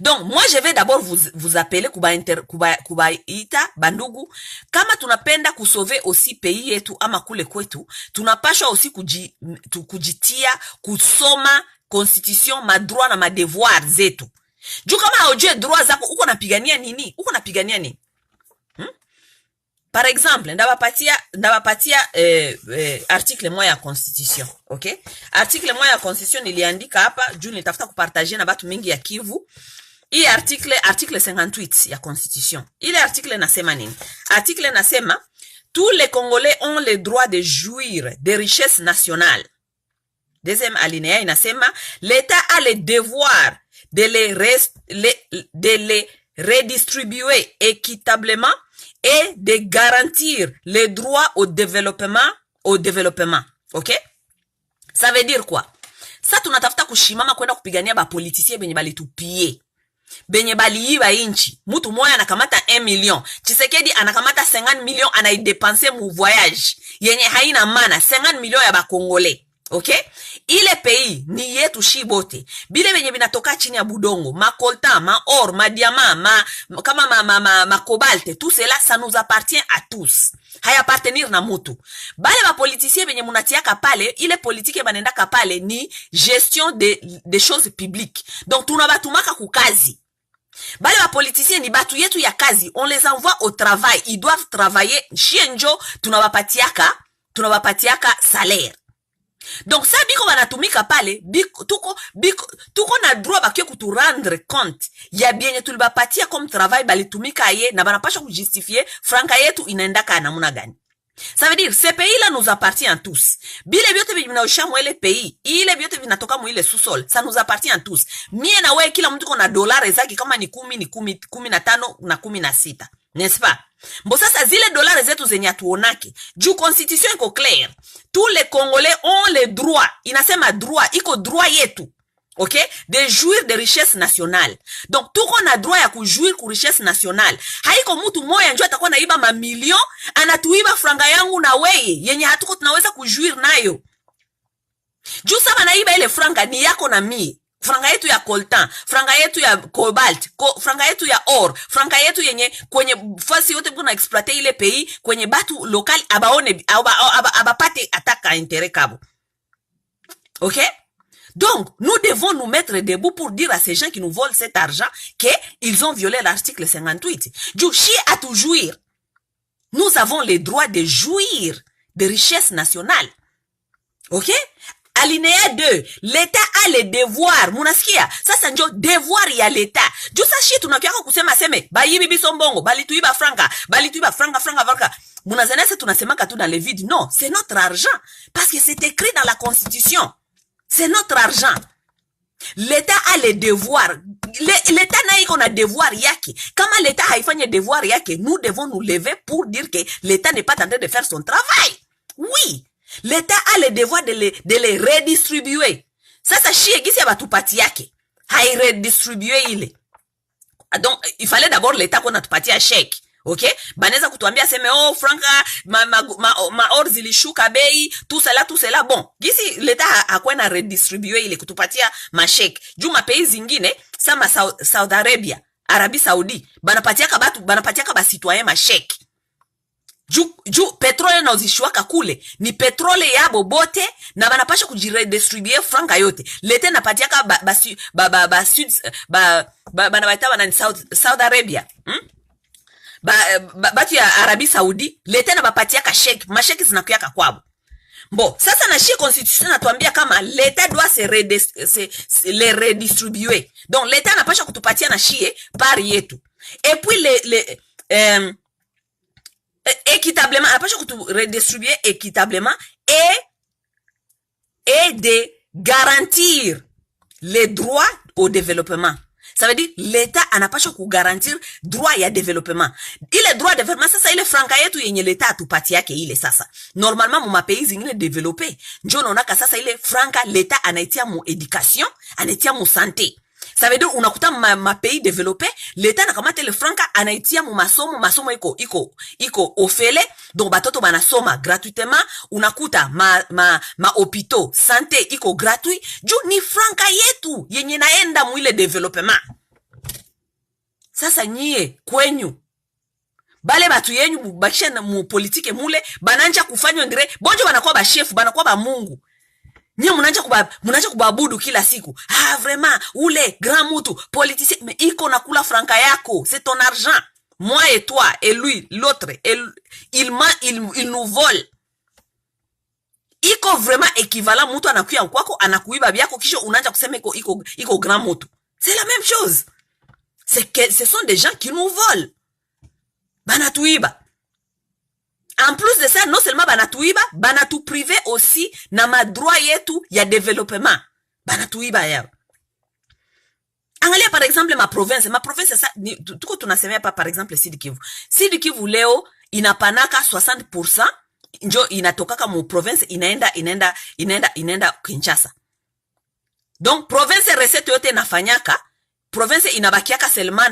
Donc, moi, je vais d'abord vous appeler kuba ita, bandugu. Kama tunapenda kusauver aussi pays yetu ama kule kwetu, tunapashwa aussi kujitia, kusoma constitution, ma droit na ma devoir zetu. Juu kama haujue droit zako, uko napigania nini? Uko napigania nini? Par exemple, ndabapatia article moja ya constitution, okay? Article moja ya constitution niliandika hapa, juu nitafuta kupartager na batu mingi ya Kivu. Hii article 58 ya constitution. Ile article nasema nini? Article nasema, tous les Congolais ont le droit de jouir des richesses nationales. Deuxième alinéa inasema, l'État a le devoir de les redistribuer équitablement et de garantir les droits au développement. OK? Ça veut dire quoi? Ça tunatafuta kushimama kwenda kupigania ba politiciens benye balitupie. Benye baliiba inchi. Mutu moya anakamata 1 million. Tshisekedi anakamata 50 million anaidepenser mu voyage. Yenye haina maana 50 million ya ba Congolais. Okay? Ile pays ni yetu shibote. Bile benye binatoka chini ya budongo, ma coltan, ma or, ma diamant, ma cobalt, tout cela, ça nous appartient à tous. Haya appartenir na mutu. Bale ba politiciens benye munatiaka pale, ile politique banendaka pale ni gestion des choses publiques. Donc tunabatumaka kukazi. Bale ba politiciens ni batu yetu ya kazi, on les envoie au travail, ils doivent travailler. Chienjo tunabapatiaka salaire. Donc ça biko banatumika pale, tuko na droit bakye kutu rendre compte ya bienye tulibapatia comme travail balitumika ye na banapasha kujustifier franka yetu inaendaka namuna gani. Ça veut dire ce pays là nous appartient à tous. Bile biote binaosha mwele pays, ile biote binatoka mwile sous-sol, ça nous appartient à tous. Mie na wewe kila mtu kona dolari zake kama ni 10 ni 15 na 16. N'est-ce pas? Bon sasa zile dolari zetu zenye atuonake. Juu constitution iko clair. Tous les Congolais ont le droit. Inasema droit, iko droit yetu. OK? De jouir de richesse nationale. Donc tuko na droit ya kujouir ku richesse nationale. Haiko mtu moya njoo atakuwa naiba mamilion, anatuiba franga yangu na weye yenye hatuko tunaweza kujouir nayo. Juu saba naiba ile franga ni yako na mie. Franga yetu ya coltan, franga yetu ya cobalt, franga yetu ya or, franga yetu yenye kwenye fasi yote kuna exploiter ile pays kwenye batu local abaone abapate ataka intérêt kabo. OK? Donc, nous devons nous mettre debout pour dire à ces gens qui nous volent cet argent qu'ils ont violé l'article 58. Du chi à tout jouir. Nous avons le droit de jouir des richesses nationales. OK? Alinéa 2, l'État a le devoir. Munasikia, sasa njo devoir ya l'État. Juu sa shi tunakiaka kusema seme, bayibi biso mbongo, balituiba franga, Munazana tunasemaka tout dans les vides. Non, c'est notre argent. Parce que c'est écrit dans la Constitution. C'est notre argent. L'État a les devoirs. L'État n'a devoir yake. Quand l'État a fait devoir yake, nous devons nous lever pour dire que l'État n'est pas en train de faire son travail. Oui. L'État a le devoir de les redistribuer. Ça chie gisi ya batupati yake. Hai redistribuer ile. Donc, il fallait d'abord l'État qu'on a tupatia chèque. Ok? Baneza kutuambia seme, oh, franka, ma or zilishuka bei, tout cela. Bon, gisi l'État hakwena redistribuer ile kutupatia ma chèque. Juu ma pays zingine, sama Saudi Arabia, Arabie Saoudi, banapatiaka ba citoyen ma chèque. Juu petrole na uzishuaka kule, ni petrole yabo bote, na banapasha kujiredistribuer franka yote. L'État napatiaka banabaita banani Saudi Arabia. Batu ya Arabie Saoudi, l'État na bapatiaka chèque, ma chèque zinakuyaka kwabo. Bon, sasa na shie constitution natuambia kama l'État doit les redistribuer. Donc l'État napasha kutupatia na shie par yetu. Et puis équitablement, napasha kutu redistribuer équitablement et de garantir les droits au développement. Ça veut dire, l'État anapasha kugarantir droit ya développement. Ile droit de développement, sasa ile franka yetu yenye l'État atupati yake ile sasa. Normalement, mu mapays zingine développé. Njo naonaka sasa ile franka l'État anaitia mu éducation, anaitia mu santé. Ça veut dire, unakuta ma pays développé, l'État nakamata ile franka anaitia mu masomo iko ofele, donc batoto banasoma gratuitement, unakuta ma hôpitaux, santé iko gratuit, juu ni franka yetu, yenye naenda mu ile développement. Sasa nyie, kwenyu, bale batu yenyu, bakisha mu politike mule, bananja kufanywa ndire, bonjo banakuwa ba chef, banakuwa ba mungu. Nye munacha kubabudu kila siku. Ah, vraiment, ule, grand mutu, politicien, mais iko na kula franka yako, c'est ton argent. Moi et toi, et lui, l'autre, il nous vole. Iko vraiment équivalent, mutu anakuya kwako, anakuiba biako, kisho unanja kuseme iko grand mutu. C'est la même chose. Ce sont des gens qui nous volent. Banatuiba. En plus de ça, non seulement banatuiba, banatu privé aussi na madroit yetu ya développement. Banatuiba yao. Angalia par exemple ma province ça, tuko tunasemea pa par exemple Sud Kivu. Sud Kivu leo inapanaka 60%, njo inatokaka mu province inaenda Kinshasa. Donc province recette yote nafanyaka, province inabakiaka seulement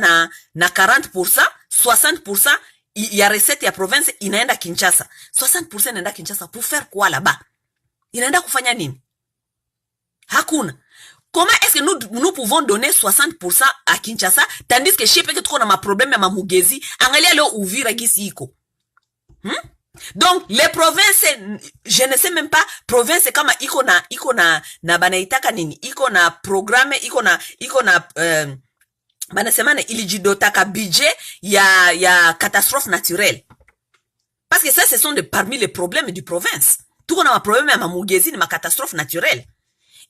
na 40%, 60%, ya recette ya province inaenda Kinshasa. 60% inaenda Kinshasa pour faire quoi là-bas? Inaenda kufanya nini? Hakuna. Comment est-ce que nous pouvons donner 60% à Kinshasa tandis que chez peke tuko na ma problème ya mamugezi, angalia leo Uvira gisi iko. Donc les provinces, je ne sais même pas province kama iko na banaitaka nini? Iko na programme, iko na banasemana ilijidotaka budget ya catastrophe naturelle. Parce que ça, ce sont parmi les problèmes du province. Tout qu'on a un problème à ma mugezi ni ma catastrophe naturelle.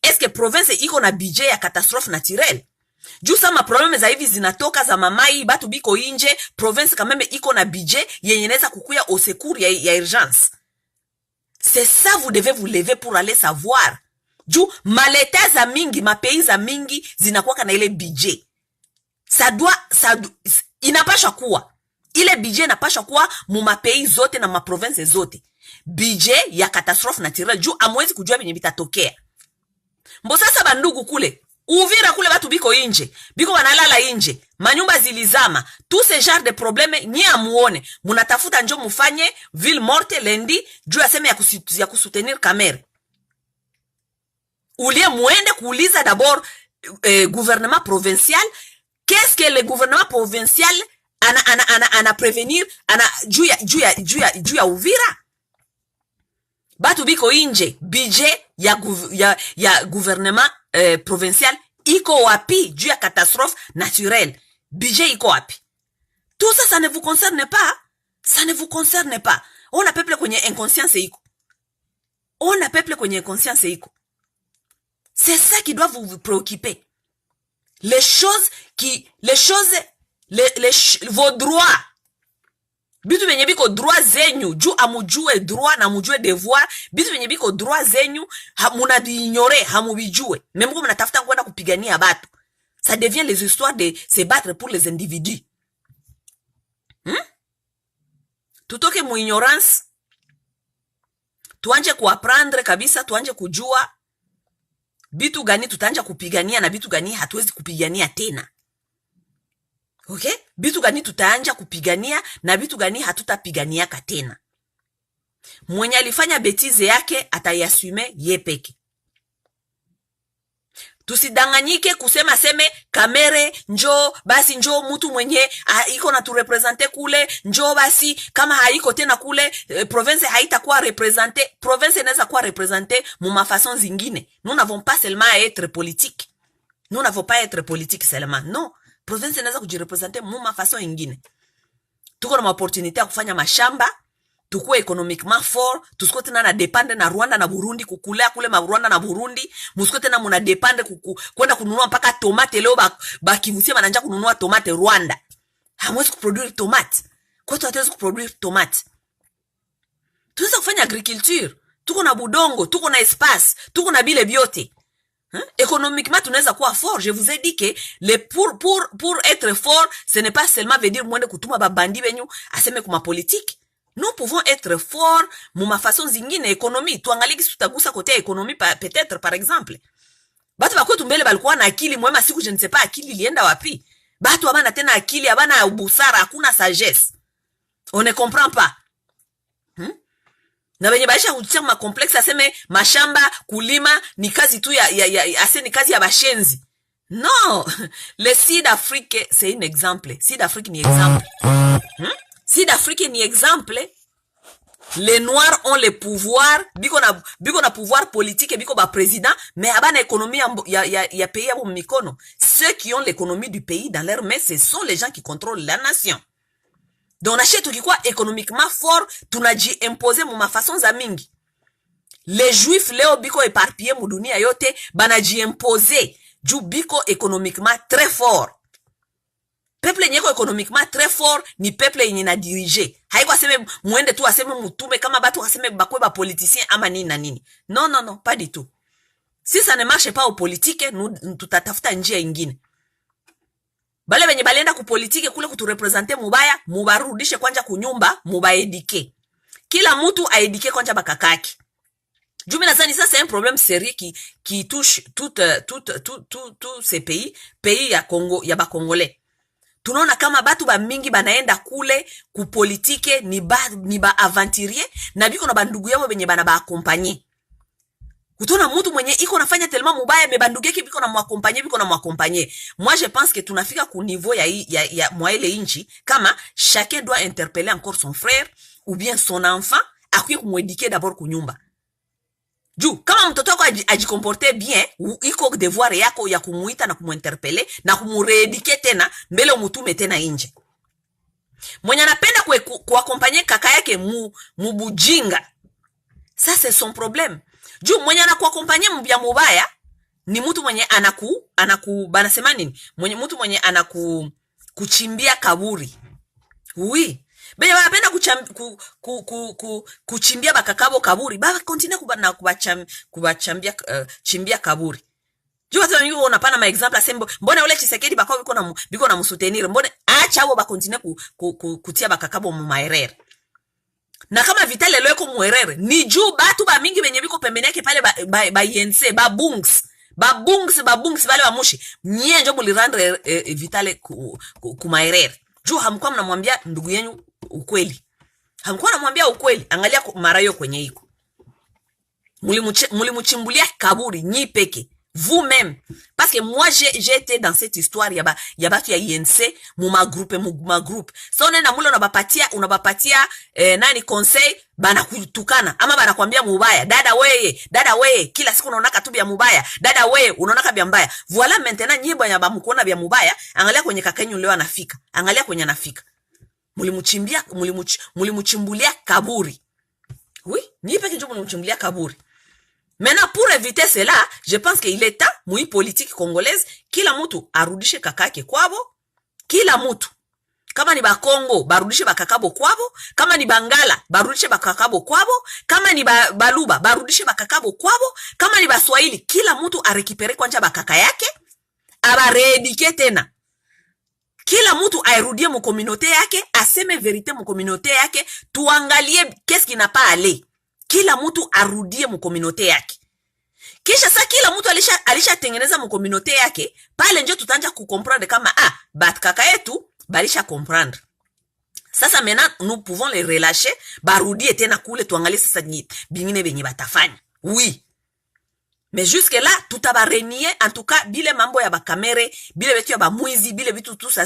Est-ce que province iko na budget ya catastrophe naturelle? Juu sama problème za hivi zinatoka za mamai, batu biko inje, province kameme iko na budget yenye inaweza kukuya au secours ya urgence. C'est ça, vous devez vous lever pour aller savoir. Juu maleta za mingi, ma pays za mingi zinakuwa na ile budget. Inapasha kuwa. Ile budget inapasha kuwa mu mapays zote na ma province zote. Budget ya catastrophe naturelle juu amwezi kujua venye bitatokea. Mbo sasa bandugu kule, Uvira kule batu biko inje, biko wanalala inje, manyumba zilizama, tous ces genres de problèmes nye amuone, munatafuta njo mufanye ville morte lendi, juu ya seme ya kusutenir kamere. Ulie muende kuuliza d'abord gouvernement provincial, qu'est-ce que le gouvernement provincial ana prévenir juu ya Uvira? Batu biko inje, budget ya gouvernement provincial iko wapi juu ya catastrophe naturelle? Budget iko wapi? Tout ça, ça ne vous concerne pas. Ça ne vous concerne pas. On a peuple kwenye inconscience iko. On a peuple kwenye inconscience iko. C'est ça qui doit vous préoccuper. Vos droits. bitu venye biko droit zenyu juu amujue droit na mujue devoir, bitu venye biko droit zenyu munadiignore, hamubijue. Mais mko mnatafuta kwenda kupigania batu. Ça devient les histoires de se battre pour les individus. Tutoke mu ignorance, tuanje kuaprendre kabisa, tuanje kujua bitu gani tutanja kupigania na bitu gani hatuwezi kupigania tena. Okay? Bitu gani tutaanja kupigania na bitu gani hatutapiganiaka tena. Mwenye alifanya betize yake atayasume yepeke. Tusidanganyike kusema seme Kamere njo basi njo mtu mwenye iko na turepresente kule, njo basi kama haiko tena kule province haitakuwa represente. Province inaweza kuwa represente mu mafason zingine. Nous n'avons pas seulement à être politique. Nous n'avons pas à être politique seulement. Non, province inaweza kujirepresente mu mafason ingine. Tuko na opportunité ya kufanya mashamba, tukue economiquement fort, tusiko tena na depende na Rwanda na Burundi, kukulea kule ma Rwanda na Burundi, musiko tena muna depende kwenda kununua mpaka tomate leo bakivusia mananja kununua tomate Rwanda. Hamwezi kuproduce tomate. Kwa hiyo hatuwezi kuproduce tomate. Tunaweza kufanya agriculture, tuko na budongo, tuko na espace, tuko na bile biote. Économiquement tunaweza kuwa fort. Je vous ai dit que pour être fort, ce n'est pas seulement veut dire mwende kutuma babandi benyu aseme kuma politique. Nous pouvons être forts mu mafason zingine économie. Tuangalie kisi tutagusa kote économie peut-être par exemple. Batu bakwetu mbele balikuwa na akili mwema, siku je ne sais pas akili lienda wapi. Batu abana tena akili, abana busara, hakuna sagesse. On ne comprend pas. Na benye baisha kutia ma complexe aseme mashamba kulima ni kazi tu ase ni kazi ya bashenzi. Non, le Sud-Afrique c'est un exemple. Sud-Afrique ni exemple. Sud-Afrique ni exemple. Les Noirs ont le pouvoir, biko na pouvoir politique, biko ba président, mais abana économie ya pays ya mikono. Ceux qui ont l'économie du pays dans leurs mains, ce sont les gens qui contrôlent la nation. Donc na chetu kikuwa économiquement fort, tunaji imposer mu mafason za mingi. Les juifs leo biko éparpillés mu dunia yote, banaji imposer ju biko économiquement très fort. Peuple nyeko économiquement très fort ni peuple yenye na diriger. Haiko aseme muende tu aseme mutume kama batu aseme bakwe ba politicien ama nini na nini. Non non non, pas du tout. Si ça ne marche pas au politique, nous tutatafuta njia ingine. Bale benye balenda ku politique kule kuturepresenter mubaya, mubarudishe kwanja kunyumba, mubaedike. Kila mtu aedike kwanja bakakaki. Jumi nazani ça c'est un problème sérieux qui touche tout ces pays ya Congo, ya ba Congolais. Tunaona kama batu ba mingi banaenda kule ku politique ni ba aventurier na biko na bandugu yao benye bana ba accompagner. Kutona mtu mwenye iko nafanya tellement mubaya me bandugu yake biko na mwakompagner. Moi je pense que tunafika ku niveau ya mwa ile inchi kama chacun doit interpeller encore son frère ou bien son enfant akuye kumwedike d'abord kunyumba. Juu kama mtoto wako ajikomporte bien, iko devoir yako ya kumuita na kumuinterpeller na kumureedike tena mbele umutume tena nje. Mwenye anapenda kuakompanye kaka yake mubujinga, ça c'est son problème. Juu mwenye anakuakompanye mbya mubaya ni mtu mwenye banasema nini? Mtu mwenye kuchimbia kaburi. Oui. Benye wanapenda kuchimbia bakakabo kaburi, baba continue kubachambia chimbia kaburi. Juu watu wengi wanapana ma example asembo, mbona ule Tshisekedi bakao biko na msutenir, mbona acha hao ba continue kutia bakakabo mu maerere. Na kama vitale leo ko muerere, ni juu batu ba mingi benye biko pembeni yake pale ba yense, ba bungs bale wa mushi. Nyie njo mulirandre vitale ku maerere. Juu hamkuwa mnamwambia ndugu yenu ukweli. Hamkuwa mnamwambia ukweli. Angalia mara hiyo kwenye iko. Mulimuchimbulia kaburi nyi peke. Vous-même. Parce que moi j'ai été dans cette histoire ya batu ya INC ma groupe. So nena mule unabapatia nani conseil bana kutukana ama bana kuambia mubaya. Dada weye kila siku unaonaka tu bya mubaya. Dada weye unaonaka bya mbaya. Voilà maintenant nyimbo ya bamukuona bya mubaya. Angalia kwenye kakenyu leo anafika. Angalia kwenye anafika. Mulimuchimbulia kaburi. Oui, nyi peke njo mulimuchimbulia kaburi. Maintenant, pour éviter cela, je pense qu'il est temps, mui politique congolaise, kila mutu arudishe kakake kwabo, kila mutu Kama ni Bakongo, barudishe bakakabo kwabo. Kama ni Bangala, barudishe bakakabo kwabo. Kama ni Baluba, barudishe bakakabo kwabo. Kama ni Baswahili, kila mtu arekipere kwanja bakaka yake. Abaredike tena. Kila mtu airudie mu communauté yake, aseme verite mu communauté yake, tuangalie qu'est-ce qui n'a pas allé. Kila mtu arudie mu communauté yake. Kisha sa kila mtu alisha tengeneza mu communauté yake, pale njo tutanja kukomprendre kama bat kaka yetu balisha comprendre. Sasa maintenant nous pouvons les relâcher, barudie tena kule tuangalie sasa bingine benye batafanya. Oui. Mais jusque là, tout a renié, en tout cas, bile mambo ya ba kamere, bile betu ya ba mwizi, bile bitu tout ça,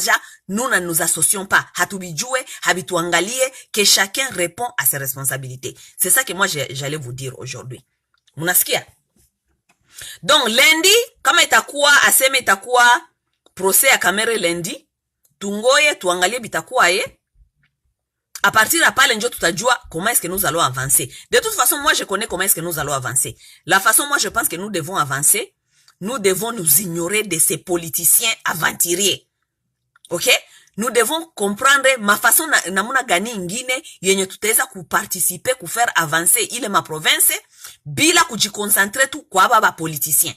nous ne nous associons pas. Hatubijue, habituangalie, que chacun répond à ses responsabilités. C'est ça que moi j'allais vous dire aujourd'hui. Munasikia? Donc, lundi, kama itakuwa, aseme itakuwa, procès ya kamere lundi, tungoye, tuangalie bitakuwa à partir de pale njo tutajua comment est-ce que nous allons avancer. De toute façon, moi je connais comment est-ce que nous allons avancer. La façon, moi je pense que nous devons avancer, nous devons nous ignorer de ces politiciens aventuriers. Ok? Nous devons comprendre ma façon namuna gani ingine yenye tutaweza kuparticiper, kufaire avancer ile ma province bila kujiconcentrer tu kwa baba politiciens.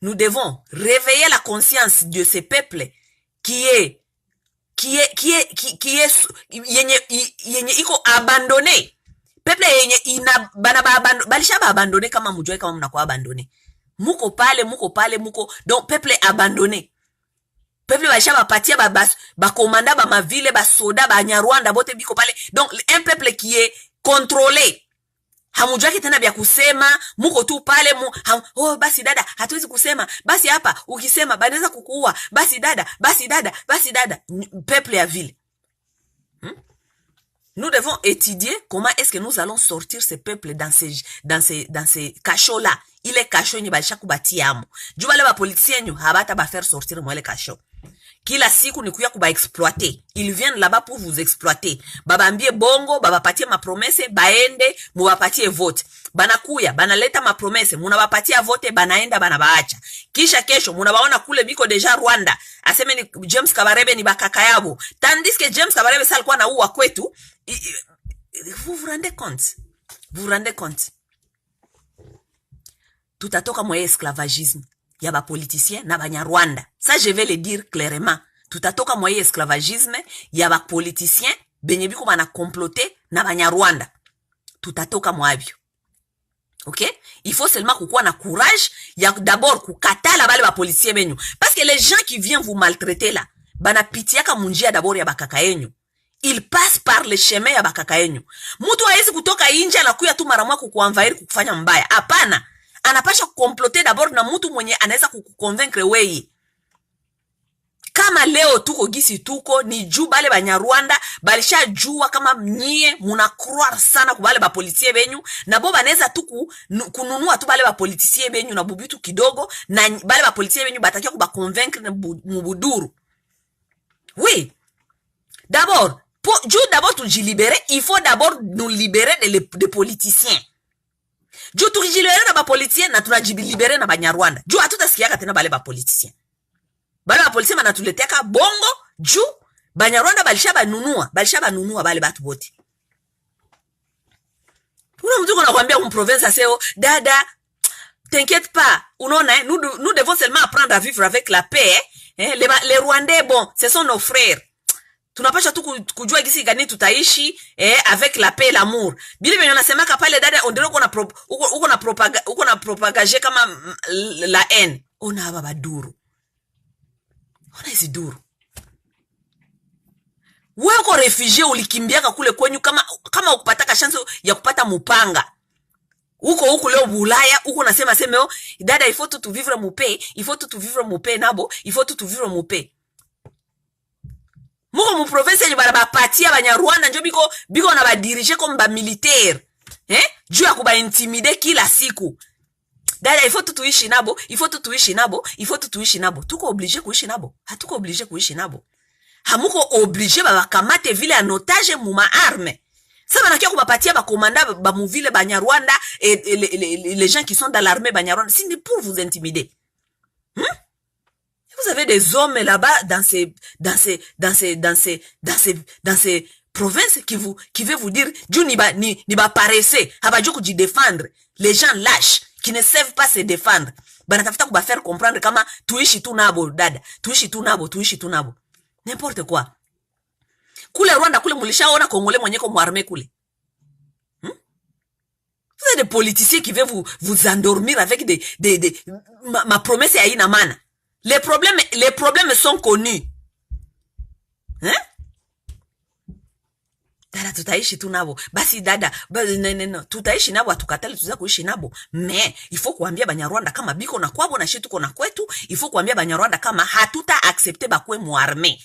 Nous devons réveiller la conscience de ces peuples qui est yenye iko abandonné. Peuple yenye balisha ba abandonné kama mujue kama mnakuwa abandonné. Muko pale. Donc peuple abandonné. Peuple balisha bapatia ba commanda ba mavile ba soda ba Nyarwanda bote biko pale. Donc un peuple qui est contrôlé. Hamujua kitenda bya kusema, muko tu pale oh basi dada, hatuwezi kusema. Basi hapa ukisema banaweza kukuua. Basi dada. Peuple ya ville. Nous devons étudier comment est-ce que nous allons sortir ces peuples dans ces cachots là. Il est cachot ni balisha kubatia amo. Juu wale ba politiciens nyu habata ba faire sortir mwele cachot. Kila siku ni kuya kuba exploiter. Ils viennent là-bas pour vous exploiter. Babambie bongo, babapatie ma promesse, baende, mubapatie vote. Banakuya, banaleta ma promesse, munabapatia vote, banaenda, banabaacha. Kisha kesho, munabaona kule biko deja Rwanda. Aseme ni James Kabarebe ni bakaka yabo. Tandis que James Kabarebe sa alikuwa na uwa kwetu. Vous vous rendez compte? Vous vous rendez compte? Tutatoka mwa esclavagisme. Ya ba politicien na ba Nyarwanda. Ça je vais le dire clairement. Tutatoka mwa esclavagisme ya ba politicien benye biko bana comploter na ba Nyarwanda. Tutatoka mwabyo. OK? Il faut seulement kukuwa na courage ya d'abord kukatala bale ba policiers benyu. Parce que les gens qui viennent vous maltraiter là, bana pitiaka munjia d'abord ya bakaka yenyu. Ils passent par le chemin ya bakaka yenyu. Mtu haezi kutoka inje na kuya tu mara moja kukuanvairi kukufanya mbaya. Hapana. Anapasha kukomplote d'abord na mtu mwenye anaweza kukuconvaincre wewe. Kama leo tuko gisi tuko ni juu bale Banyarwanda balisha jua kama mnyie muna croire sana kubale ba politie benyu na bo banaweza tu kununua tu bale ba politie benyu na bubitu kidogo na bale ba politie benyu batakia kuba convaincre na mubuduru. Oui. D'abord, d'abord tu libérer, il faut d'abord nous libérer des politiciens. Juu tukijilibere na ba politicien na tunajibelibere na Banyarwanda. Juu hatutasikiaka tena bale ba politicien. Bale ba politicien banatuleteka bongo juu Banyarwanda balisha banunua bale batu bote. Kuna mtu kuna kwambia province aseo dada t'inquiète pas. Unaona nous devons seulement apprendre à vivre avec la paix. Les Rwandais bon, ce sont nos frères. Tunapasha tu kujua gisi gani tutaishi avec la paix et l'amour. Bile benyo nasemaka pale dada ondero uko na propagager kama la haine. Ona baba duru. Ona hizi duru. Wewe uko refugee ulikimbiaka kule kwenyu kama ukupataka chance ya kupata mupanga. Uko leo Bulaya, uko nasema dada il faut tout vivre mon paix, il faut tout vivre mon paix nabo, il faut tout vivre mon paix. Muko mu province ni baraba patia Banyarwanda njo biko na ba diriger comme ba militaire. Juu ya kuba intimider kila siku. Dada il faut tout tuishi nabo, il faut tout tuishi nabo, il faut tout tuishi nabo. Tuko obligé kuishi nabo. Hatuko obligé kuishi nabo. Hamuko obligé ba kamate vile en otage mu ma arme. Ça banakia kubapatia ba commanda ba mu vile Banyarwanda et les gens qui sont dans l'armée Banyarwanda, c'est pour vous intimider. Vous avez des hommes là-bas dans ces provinces qui veut vous dire, Dieu ni ba paresseux, habajou kuji défendre. Les gens lâches, qui ne savent pas se défendre. Banatafuta kuba faire comprendre kama tuishi tu nabo dada, tuishi tu nabo. N'importe quoi. Kule Rwanda kule mulishaona Congolais mwenyeko muarme kule. Vous êtes des politiciens qui veulent vous endormir avec ma promesse est ina mana. Les problèmes sont connus. Hein? Dada tutaishi tu nabo. Basi dada, no. Tutaishi nabo atukatali tuza kuishi nabo. Mais, il faut kuambia Banyarwanda kama biko na kwabo na shetu kona kwetu. Il faut kuambia Banyarwanda kama hatuta accepte bakwe muarme.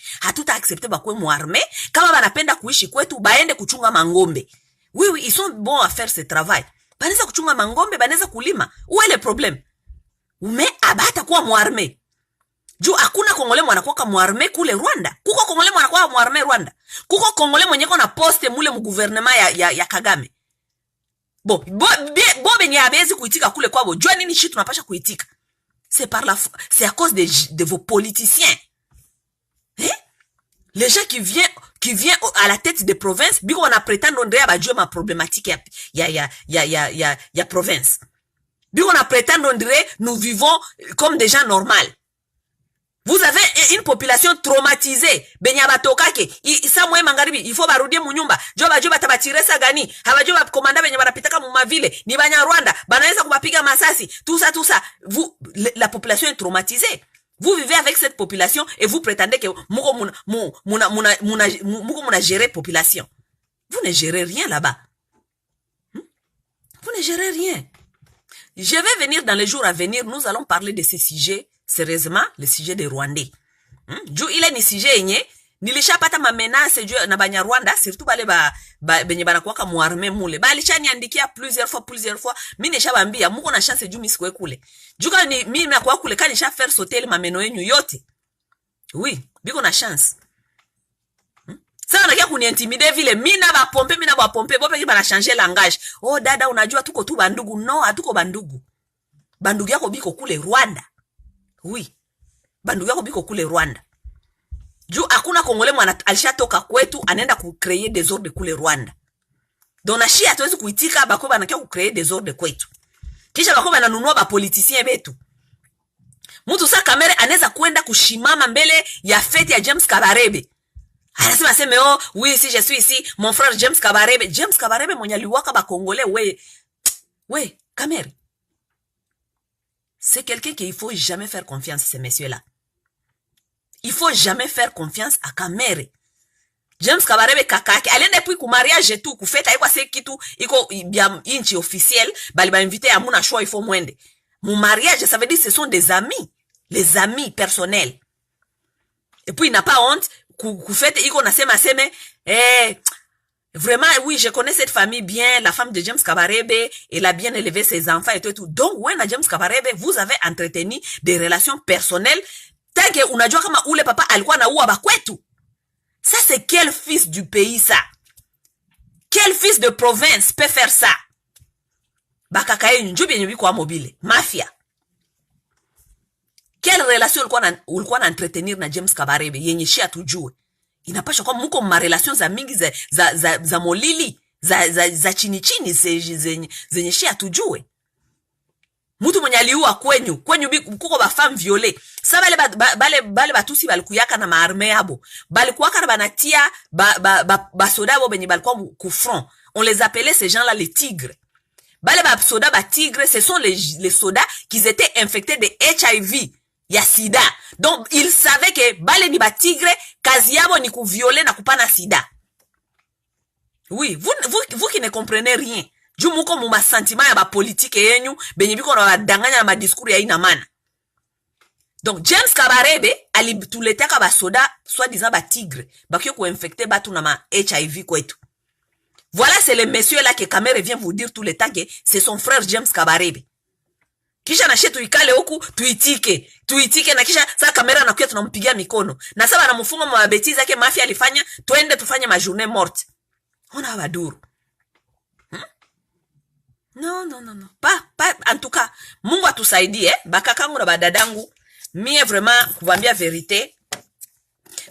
Kama banapenda kuishi kwetu, baende kuchunga mangombe. Oui, ils sont bons à faire ce travail. Baneza kuchunga mangombe, baneza kulima. Où est le problème? Mais, abata kuwa muarme. Juu hakuna Kongole mwanakuwa muarme kule Rwanda. Kuko Kongole mwanakuwa muarme Rwanda. Kuko Kongole mwenyeko na poste mule mu gouvernement ya Kagame. Bo benye abezi kuitika kule kwabo. Jua nini shi tunapasha kuitika? C'est à cause de vos politiciens. Hein? Les gens qui viennent à la tête des provinces, biko wana prétendre ondrea ba jua ma problématique ya province. Biko wana prétendre ondrea nous vivons comme des gens normaux. Vous avez une population traumatisée. Benya batokake. Samwe mangaribi. Il faut barudie munyumba. Joba tabatiresa gani. Habajoba komanda benya barapitaka mumavile. Ni Banyarwanda. Banaweza kubapiga masasi. Tout ça. La population est traumatisée. Vous vivez avec cette population et vous prétendez que muko muna gérer population. Vous ne gérez rien là-bas. Vous ne gérez rien. Je vais venir dans les jours à venir. Nous allons parler de ces sujets. Sérieusement, le sujet des Rwandais. Juu ile ni sujet yenye, nilishapata mamenase juu na Banyarwanda, surtout benye banakuwaka muarme mule. Alishaniandikia plusieurs fois, mimi nishabambia, muko na chance juu misikwe kule. Juu kama mimi nakuwa kule, kani nisha faire sauter mameno yenyu yote. Oui, biko na chance. Sasa nakia kuniintimide vile, mimi na ba pompe, bope bana changer langage. Oh dada, unajua tuko tu bandugu. No, hatuko bandugu. Bandugu yako biko kule Rwanda. Oui. Bandugu yako biko kule Rwanda. Juu hakuna Kongole mwana alishatoka kwetu anaenda kucreate desordre kule Rwanda. Donashi hatuwezi kuitika bakwe banakia kucreate desordre kwetu. Kisha bakwe bananunua ba politiciens betu. Mtu saa Kamere anaweza kwenda kushimama mbele ya fete ya James Kabarebe. Anasema seme oui si je suis ici mon frère James Kabarebe mwenye aliwaka ba Congolais we Kamere. C'est quelqu'un qu'il faut jamais faire confiance, ces messieurs-là. Il faut jamais faire confiance à Kamere. James Kabarebe kakake, alienda puis ku mariage et tout, ku fête haiko se kitu, iko bien inchi officiel, bali ba invité à muna choix il faut mwende. Mon mariage, ça veut dire ce sont des amis, les amis personnels. Et puis il n'a pas honte, ku fête iko nasema vraiment, oui, je connais cette famille bien, la femme de James Kabarebe, elle a bien élevé ses enfants et tout. Donc, ouais, na James Kabarebe, vous avez entretenu des relations personnelles, tant que unajua kama ule papa alikuwa na uwa bakwetu. Ça, c'est quel fils du pays, ça? Quel fils de province peut faire ça? Bakakaye njubi yenye biko wa mobile. Mafia. Quelle relation ulikuwa na entretenir na James Kabarebe, yenye shi atujue? Inapasha kwa muko ma relation za mingi za molili, za chini zenye shi atujue. Mutu mwenye aliua kwenyu kuko ba femme violée. Sa bale batusi balikuyaka na maarme yabo. Balikuwaka na banatia ba soda bo benye balikuwa ku front. On les appelait ces gens-là les tigres. Bale ba soda ba tigres, ce sont les sodas qui étaient infectés de HIV. Ya sida. Donc, ils savaient que bale ni ba tigre, kazi yabo ni kuvioler na kupana sida. Oui, vous qui ne comprenez rien. Juu muko muma sentiment ya ba politique yenyu, benye biko na badanganya na ma discours ya ina mana. Donc, James Kabarebe, alituletaka ba soda, soi-disant ba tigre, bakyo ku infecter batu na ma HIV kwetu. Voilà, c'est le monsieur là que Kamere vient vous dire tout le temps que c'est son frère James Kabarebe. Kisha na shetu ikale huku, tuitike na kisha saa Kamera na kuya tunampigia mikono. Na saba na mfunga mwabeti zake mafia alifanya, tuende tufanye ma journée morte. Ona waduru. No. En tout cas, Mungu atusaidie, bakakangu na badadangu, mie vraiment kuvambia verite,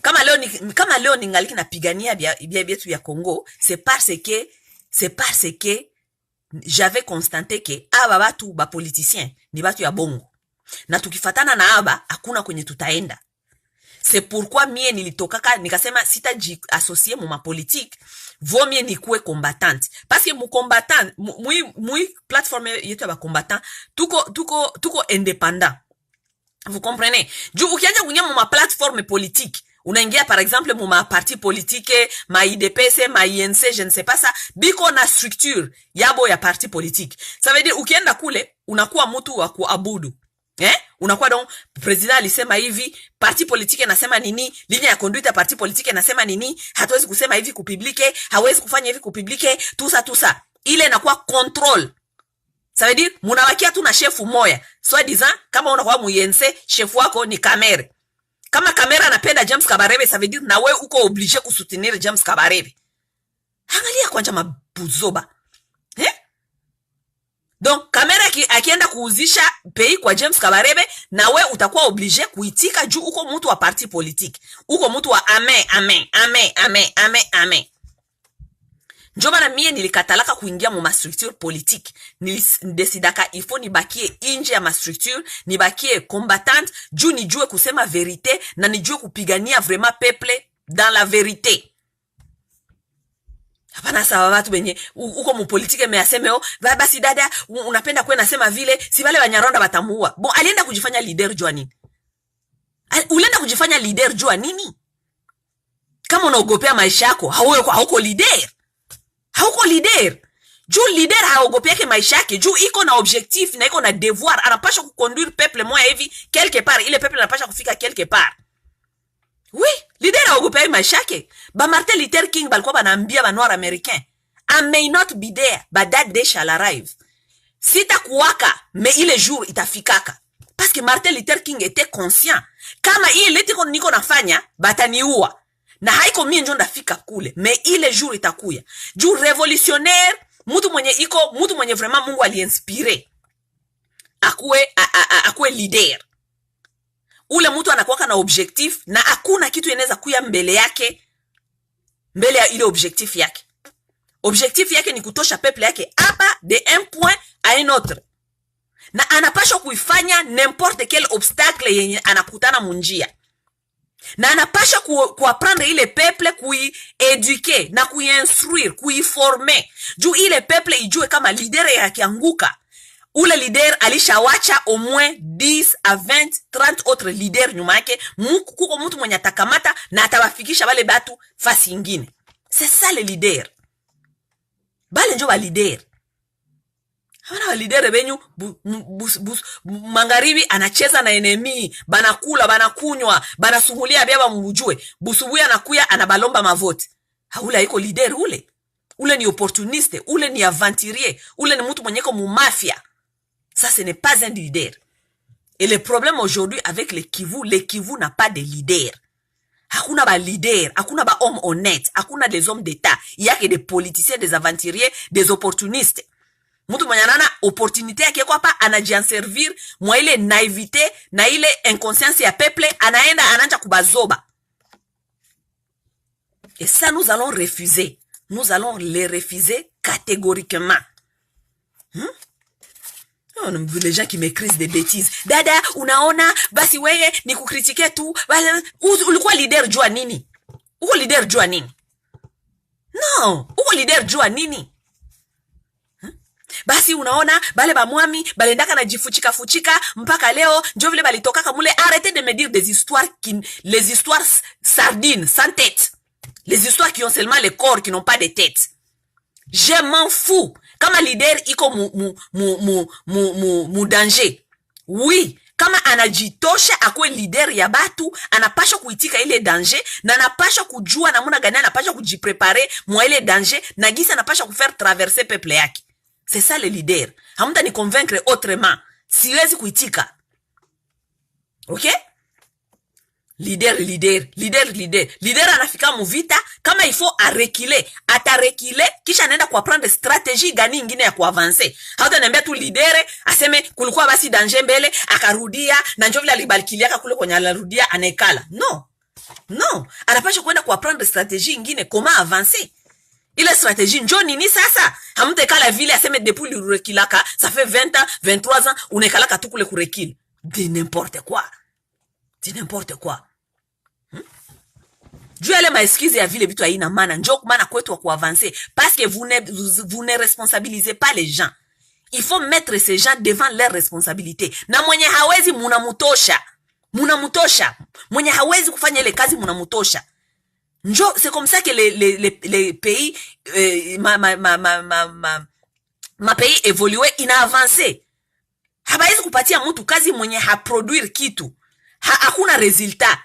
kama leo ningali napigania bia bietu ya Congo, c'est parce que j'avais constaté que aba batu ba politiciens ni batu ya bongo, na tukifatana na aba hakuna kwenye tutaenda. C'est pourquoi mie nilitokaka nikasema sitaji associer mu ma politique, vaut mieux nikuwe combattante, parce que mu combattant mui plateforme yetu ya ba combattant tuko indépendant. Vous comprenez? Juu ukianja kuingia mu ma plateforme politique, unaingia par exemple mu ma parti politique, ma IDPS, ma INC, je ne sais pas ça, biko na structure yabo ya parti politique. Ça veut dire ukienda kule unakuwa mtu wa kuabudu. Unakuwa donc president alisema hivi, parti politique nasema nini, linia ya conduite ya parti politique nasema nini, hatuwezi kusema hivi kupublike, hawezi kufanya hivi kupublike, tout ça. Ile inakuwa control. Ça veut dire munawakia tu na chef moya. Soit disant kama unakuwa muyense, chef wako ni Kamere. Kama Kamere anapenda James Kabarebe, ça veut dire na wewe uko obligé kusoutenir James Kabarebe. Angalia kwanja mabuzoba. Donc Kamere akienda kuuzisha pei kwa James Kabarebe, na we utakuwa obligé kuitika juu uko mtu wa parti politique. Uko mtu wa amen. Njoba na mie nilikatalaka kuingia mu ma structure politique. Nilidesidaka ifo nibakie inje ya ma structure, nibakie combattante, juu nijue kusema verite na nijue kupigania vraiment peuple dans la vérité. Hapana sawa watu benye uko mu politique me asemeo basi dada unapenda kwenda sema vile si wale Banyarwanda batamuua. Bon, alienda kujifanya leader jua nini? Ulienda kujifanya leader jua nini? Kama unaogopea maisha yako, hauko leader. Hauko leader. Juu leader haogopea ke maisha yake, juu iko na objectif na iko na devoir, anapasha kuconduire peuple moya hivi quelque part, ile peuple anapasha kufika quelque part. Oui, leader haogopea maisha yake. Ba Martin Luther King balikuwa banaambia ba noir américain, I may not be there, but that day shall arrive. Sita kuwaka, mais ile jour itafikaka. Parce que Martin Luther King était conscient. Kama ile tiko niko nafanya, bataniua. Na haiko mie njo ndafika kule, mais ile jour itakuya. Juu revolutionnaire, mtu mwenye vraiment Mungu aliinspire. Akuwe leader. Ule mtu anakuwaka na objectif, na hakuna kitu yeneza kuya mbele yake, mbele ya ile objectif yake. Objectif yake ni kutosha peuple yake hapa de un point à un autre. Na anapaswa kuifanya n'importe quel obstacle yenye anakutana munjia. Na anapasha kuapprendre ile peuple, kui-eduke na kui-instruire, kui-forme. Juu ile peuple ijue kama leader yakianguka, ule leader alishawacha au moins 10 à 20, 30 autres leaders nyuma yake, kuko mtu mwenye atakamata na atawafikisha wale batu fasi ingine. C'est ça le leader. Bale njo ba leader. Hawana ba leader benyu mangaribi anacheza na enemy, banakula, banakunywa, banasumulia biaba mujue. Busubuya anakuya anabalomba mavote. Haula iko leader ule. Ule ni opportuniste, ule ni aventurier, ule ni mtu mwenye ko mu mafia. Ça ce n'est pas un leader. Et le problème aujourd'hui avec les Kivu n'a pas de leader. Hakuna ba leader, hakuna ba homme honnête, hakuna des hommes d'état. Il y a que des politiciens, des aventuriers, des opportunistes. Mtu mwenye ana opportunité yake kwa hapa anajian servir mwa ile naivete na ile inconscience ya peuple, anaenda ananja kubazoba. Et ça nous allons refuser. Nous allons les refuser catégoriquement. Les gens qui m'écrivent des bêtises. Dada, unaona, basi weye, ni kukritike tu. Ulikuwa leader jua nini? Uko leader jua nini? Non, uko leader jua nini? Basi unaona, bale ba mwami, bale ndaka na jifuchika mpaka leo, njo vile bali tokaka mule. Arrêtez de me dire des histoires les histoires sardines, sans tête. Les histoires qui ont seulement le corps, qui n'ont pas de tête. Je m'en fous. Kama leader iko mu danger. Oui, kama anajitosha akwe leader ya batu, anapasha kuitika ile danger, na anapasha kujua namuna gani anapasha kujiprepare mwa ile danger, na gisa anapasha kufaire traverser peuple yake. C'est ça le leader. Hamuta ni convaincre autrement. Siwezi kuitika. Ok? Leader anafika muvita, kama ifo arekile, atarekile, kisha anaenda kuaprendre strategie gani ingine ya kuavanse. Hata niambia tu leader, aseme kulikuwa basi danger mbele, akarudia, na njoo vile alibarikilia kule kwenye alarudia, anaekala. No. Anapasha kwenda kuaprendre strategie ingine, koma avanse. Ile strategie njo nini sasa? Hamtekala vile aseme depuis l'urekilaka, ça fait 20 ans, 23 ans, unekalaka tu kule kurekile. De n'importe quoi. Juu yale maeskize ya vile vitu haina maana, njo maana kwetu wa kuavancer, parce que vous ne responsabilisez pas les gens. Il faut mettre ces gens devant leurs responsabilités. Na mwenye hawezi munamutosha. Mwenye hawezi kufanya ile kazi munamutosha. Njo, c'est comme ça que les pays, ma pays évolué, ina avancé. Habaizi kupatia mtu kazi mwenye haproduire kitu. Hakuna resultat.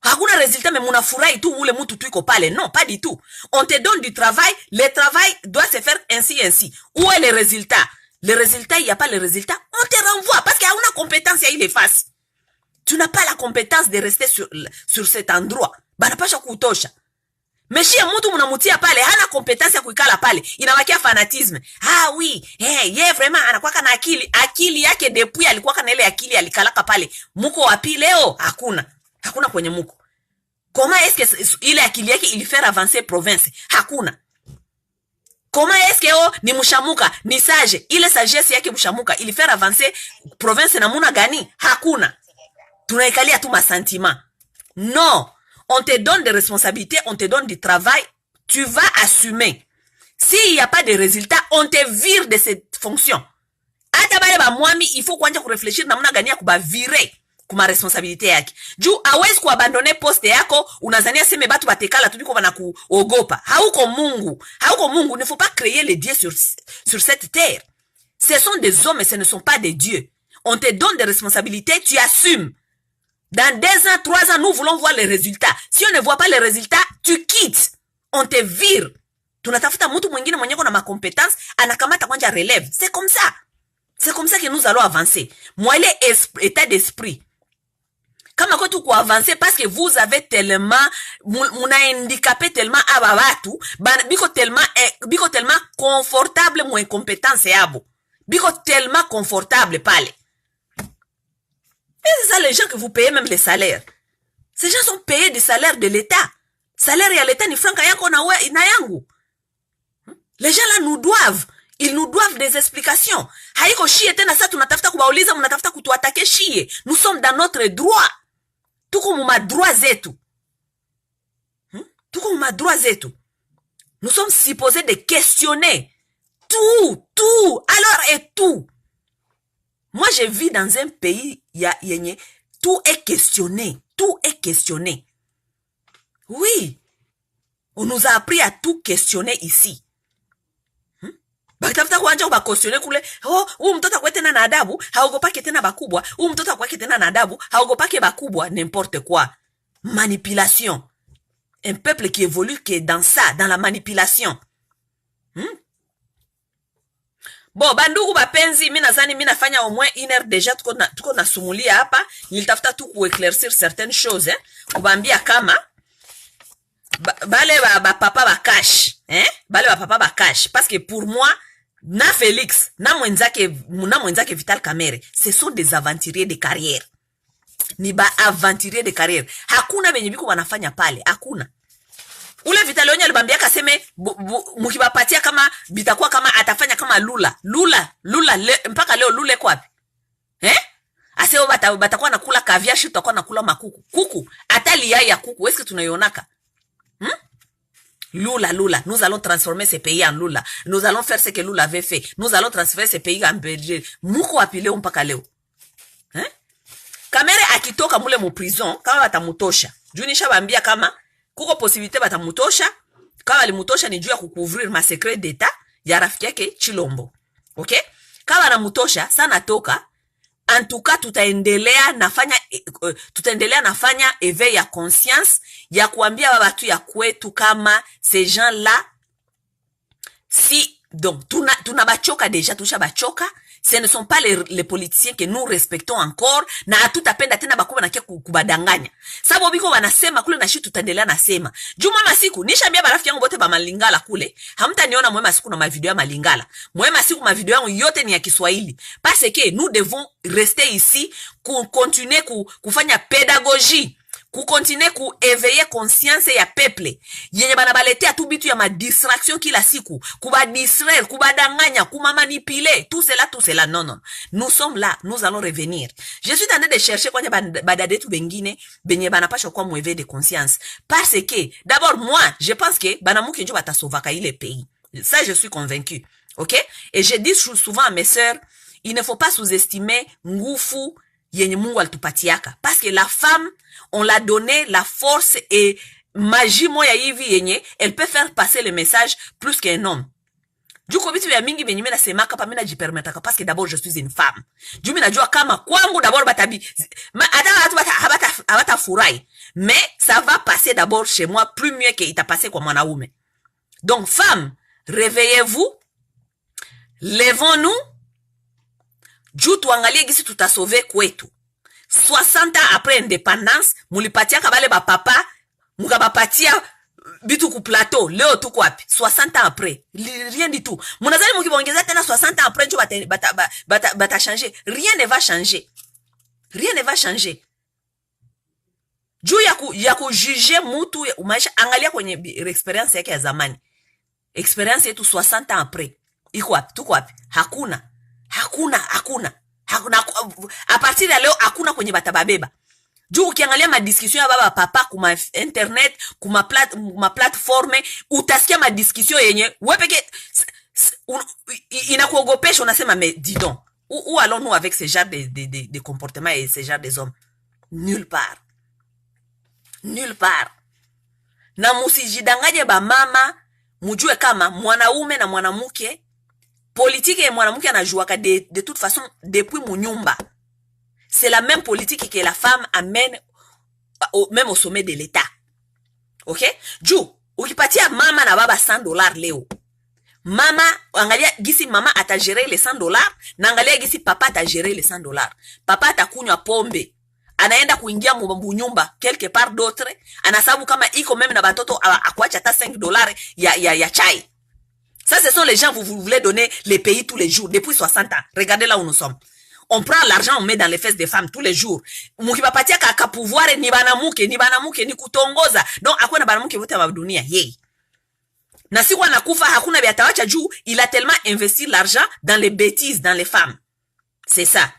Mais munafurahi tu ule mtu tu iko pale. Non, pas du tout. On te donne du travail. Le travail doit se faire ainsi. Où est le résultat? Le résultat, il n'y a pas le résultat. On te renvoie parce qu'il y a une compétence, il efface. Tu n'as pas la compétence de rester sur cet endroit. Banapasha kutosha. Meshia mtu munamutia pale, hana compétence ya kuikala pale. Inawakia fanatisme. Oui, ye vraiment anakuwa na akili yake depuis alikuwa na ile akili alikalaka pale. Muko wapi leo? Hakuna kwenye muko. Comment est-ce que ile akili yake ili faire avancer province? Hakuna. Comment est-ce que ni mushamuka, ni sage, ile sagesse yake mushamuka ili faire avancer province na muna gani? Hakuna. Tunaikalia tu ma sentiment. Non. On te donne des responsabilités, on te donne du travail, tu vas assumer. S'il n'y a pas de résultat, on te vire de cette fonction. Ata bale ba mwami, il faut kwanja kurefleshir na muna gania kuba vire kuma responsabilité yake. Juu hawezi kuabandone poste yako, unazania seme batu batekala tuliko bana kuogopa. Hauko Mungu, ne faut pas créer les dieux sur cette terre. Ce sont des hommes et ce ne sont pas des dieux. On te donne des responsabilités, tu assumes. Dans 2 ans, 3 ans, nous voulons voir les résultats. Si on ne voit pas les résultats, tu quittes. On te vire. Tunatafuta mtu mwingine mwenye kuna ma compétence, anakamata kwanja relève. C'est comme ça. C'est comme ça que nous allons avancer. Moi, il est état d'esprit. Kama kwa tu avancer parce que vous avez tellement, muna handicapé tellement ababatu, biko tellement confortable mwen compétence yabo. Biko tellement confortable pale. Et c'est ça les gens que vous payez même les salaires. Ces gens sont payés du salaire de l'État. Salaire ya l'État ni franka yanko na yangu. Les gens là ils nous doivent des explications. Haiko shie tena sa tunatafuta kubauliza, mnatafuta kutuatake shie. Nous sommes dans notre droit. Tuko muma droit zetu. Nous sommes supposés de questionner tout. Alors et tout. Moi, je vis dans un pays, tout est questionné. Oui. On nous a appris à tout questionner ici. Bakitafuta kuanja ubakwestione kule, mtoto akwete tena na adabu, haogopake tena bakubwa, mtoto akweke tena na adabu, haogopake bakubwa, n'importe quoi. Manipulation. Un peuple qui évolue qui est dans ça, dans la manipulation. Bon, bandugu bapenzi, mimi nadhani mimi nafanya au moins 1 heure déjà tuko nasumulia hapa, nilitafuta tu kuéclaircir certaines choses, kubambia kama bale ba papa ba cash, bale ba papa ba cash, parce que pour moi na Félix, na mwenzake Vital Kamerhe, ce sont des aventuriers de carrière. Ni ba aventuriers de carrière. Hakuna benye biko wanafanya pale, hakuna. Ule Vital Onye alibambia kaseme mukibapatia kama bitakuwa kama atafanya kama Lula mpaka leo Lula iko wapi? Aseo batakuwa nakula caviar, tutakuwa nakula makuku. Kuku, atali ya kuku, est-ce que tunaionaka? Lula, nous allons transformer ce pays en Lula. Nous allons faire ce que Lula avait fait. Nous allons transférer ce pays en Belgique. Muko apile mpaka leo. Kamerhe akitoka mule mu prison, kama batamutosha. Juu nishabambia kama kuko possibilité batamutosha, kama alimutosha ni juu ya kucouvrir ma secret d'état ya rafiki yake Chilombo. Okay? Kama anamutosha sana toka, en tout cas tutaendelea nafanya éveil ya conscience ya kuambia watu ya kwetu kama ces gens là, si Donc, tuna bachoka déjà, tusha bachoka. Ce ne sont pas les politiciens que nous respectons encore. Na hatutapenda tena bakuba na kia kubadanganya. Sabo biko wanasema kule na shi tutaendelea nasema. Juma masiku, nishaambia barafiki yangu bote ba malingala kule. Hamtaniona mwema siku na mavideo ya malingala. Mwema siku mavideo yangu yote ni ya Kiswahili. Parce que nous devons rester ici, continuer kufanya pédagogie. Kukontinue kueveiller conscience ya peuple yenye banabaletea tu bitu ya ma distraction kila siku, kuba distraire, kubadanganya, kumamanipuler, tout cela non. Nous sommes là, nous allons revenir. Je suis en train de chercher kwa badade tu bengine benye banapasha kwa mweve de conscience parce que d'abord moi je pense que banamuke njo batasovaka ile pays. Ça je suis convaincu. OK? Et je dis souvent à mes sœurs, il ne faut pas sous-estimer ngufu yenye Mungu alitupatiaka parce que la femme on l'a donné la force et magie moya hivi yenye elle peut faire passer le message plus qu'un homme. Juko bitu ya mingi benye mena semaka pa mena jipermetaka parce que d'abord je suis une femme. Jumi najua kama kwangu d'abord batabi hata watu habata furahi. Mais ça va passer d'abord chez moi plus mieux que ita passer kwa mwanaume. Donc femme, réveillez-vous. Levons-nous. Juu tuangalie gisi tutasauver kwetu. 60 ans après indépendance, mulipatia kabale ba papa, mukabapatia bitu ku plateau, leo tuko wapi? 60 ans après, rien du tout. Munazali mukibongeza tena 60 ans après njo bata changer. Rien ne va changer. Rien ne va changer. Juu ya kujuge mutu maisha, angalia kwenye experience yake ya zamani. Experience yetu 60 ans après. Iko wapi? Tuko wapi? Hakuna. A partir de leo hakuna kwenye batababeba. Juu ukiangalia ma discussion ya baba papa kuma internet, kuma platform, utasikia ma discussion yenye wewe peke inakuogopesha, unasema mais dis donc, où allons-nous avec ce genre de comportement et ce genre des hommes? Nulle part. Na musijidanganye ba mama, mujue kama mwanaume na mwanamke politique et mwanamke anajuaka de toute façon depuis munyumba. C'est la même politique que la femme amène même au sommet de l'État. OK? Juu, ukipatia mama na baba $100 leo. Mama, angalia gisi mama atagere les $100 na angalia gisi papa atagere les $100. Papa atakunywa pombe. Anaenda kuingia munyumba quelque part d'autre, anasabu kama iko meme na batoto akuacha hata $5 ya chai. Ça, ce sont les gens, vous voulez donner les pays tous les jours, depuis 60 ans. Regardez là où nous sommes. On prend l'argent, on met dans les fesses des femmes tous les jours. Mukipapatia kaka pouvoir, ni banamuke, ni kutongoza. Donc, hakuna banamuke wote wa dunia. Yey. Na siku anakufa, hakuna biatawacha juu, il a tellement investi l'argent dans les bêtises, dans les femmes. C'est ça.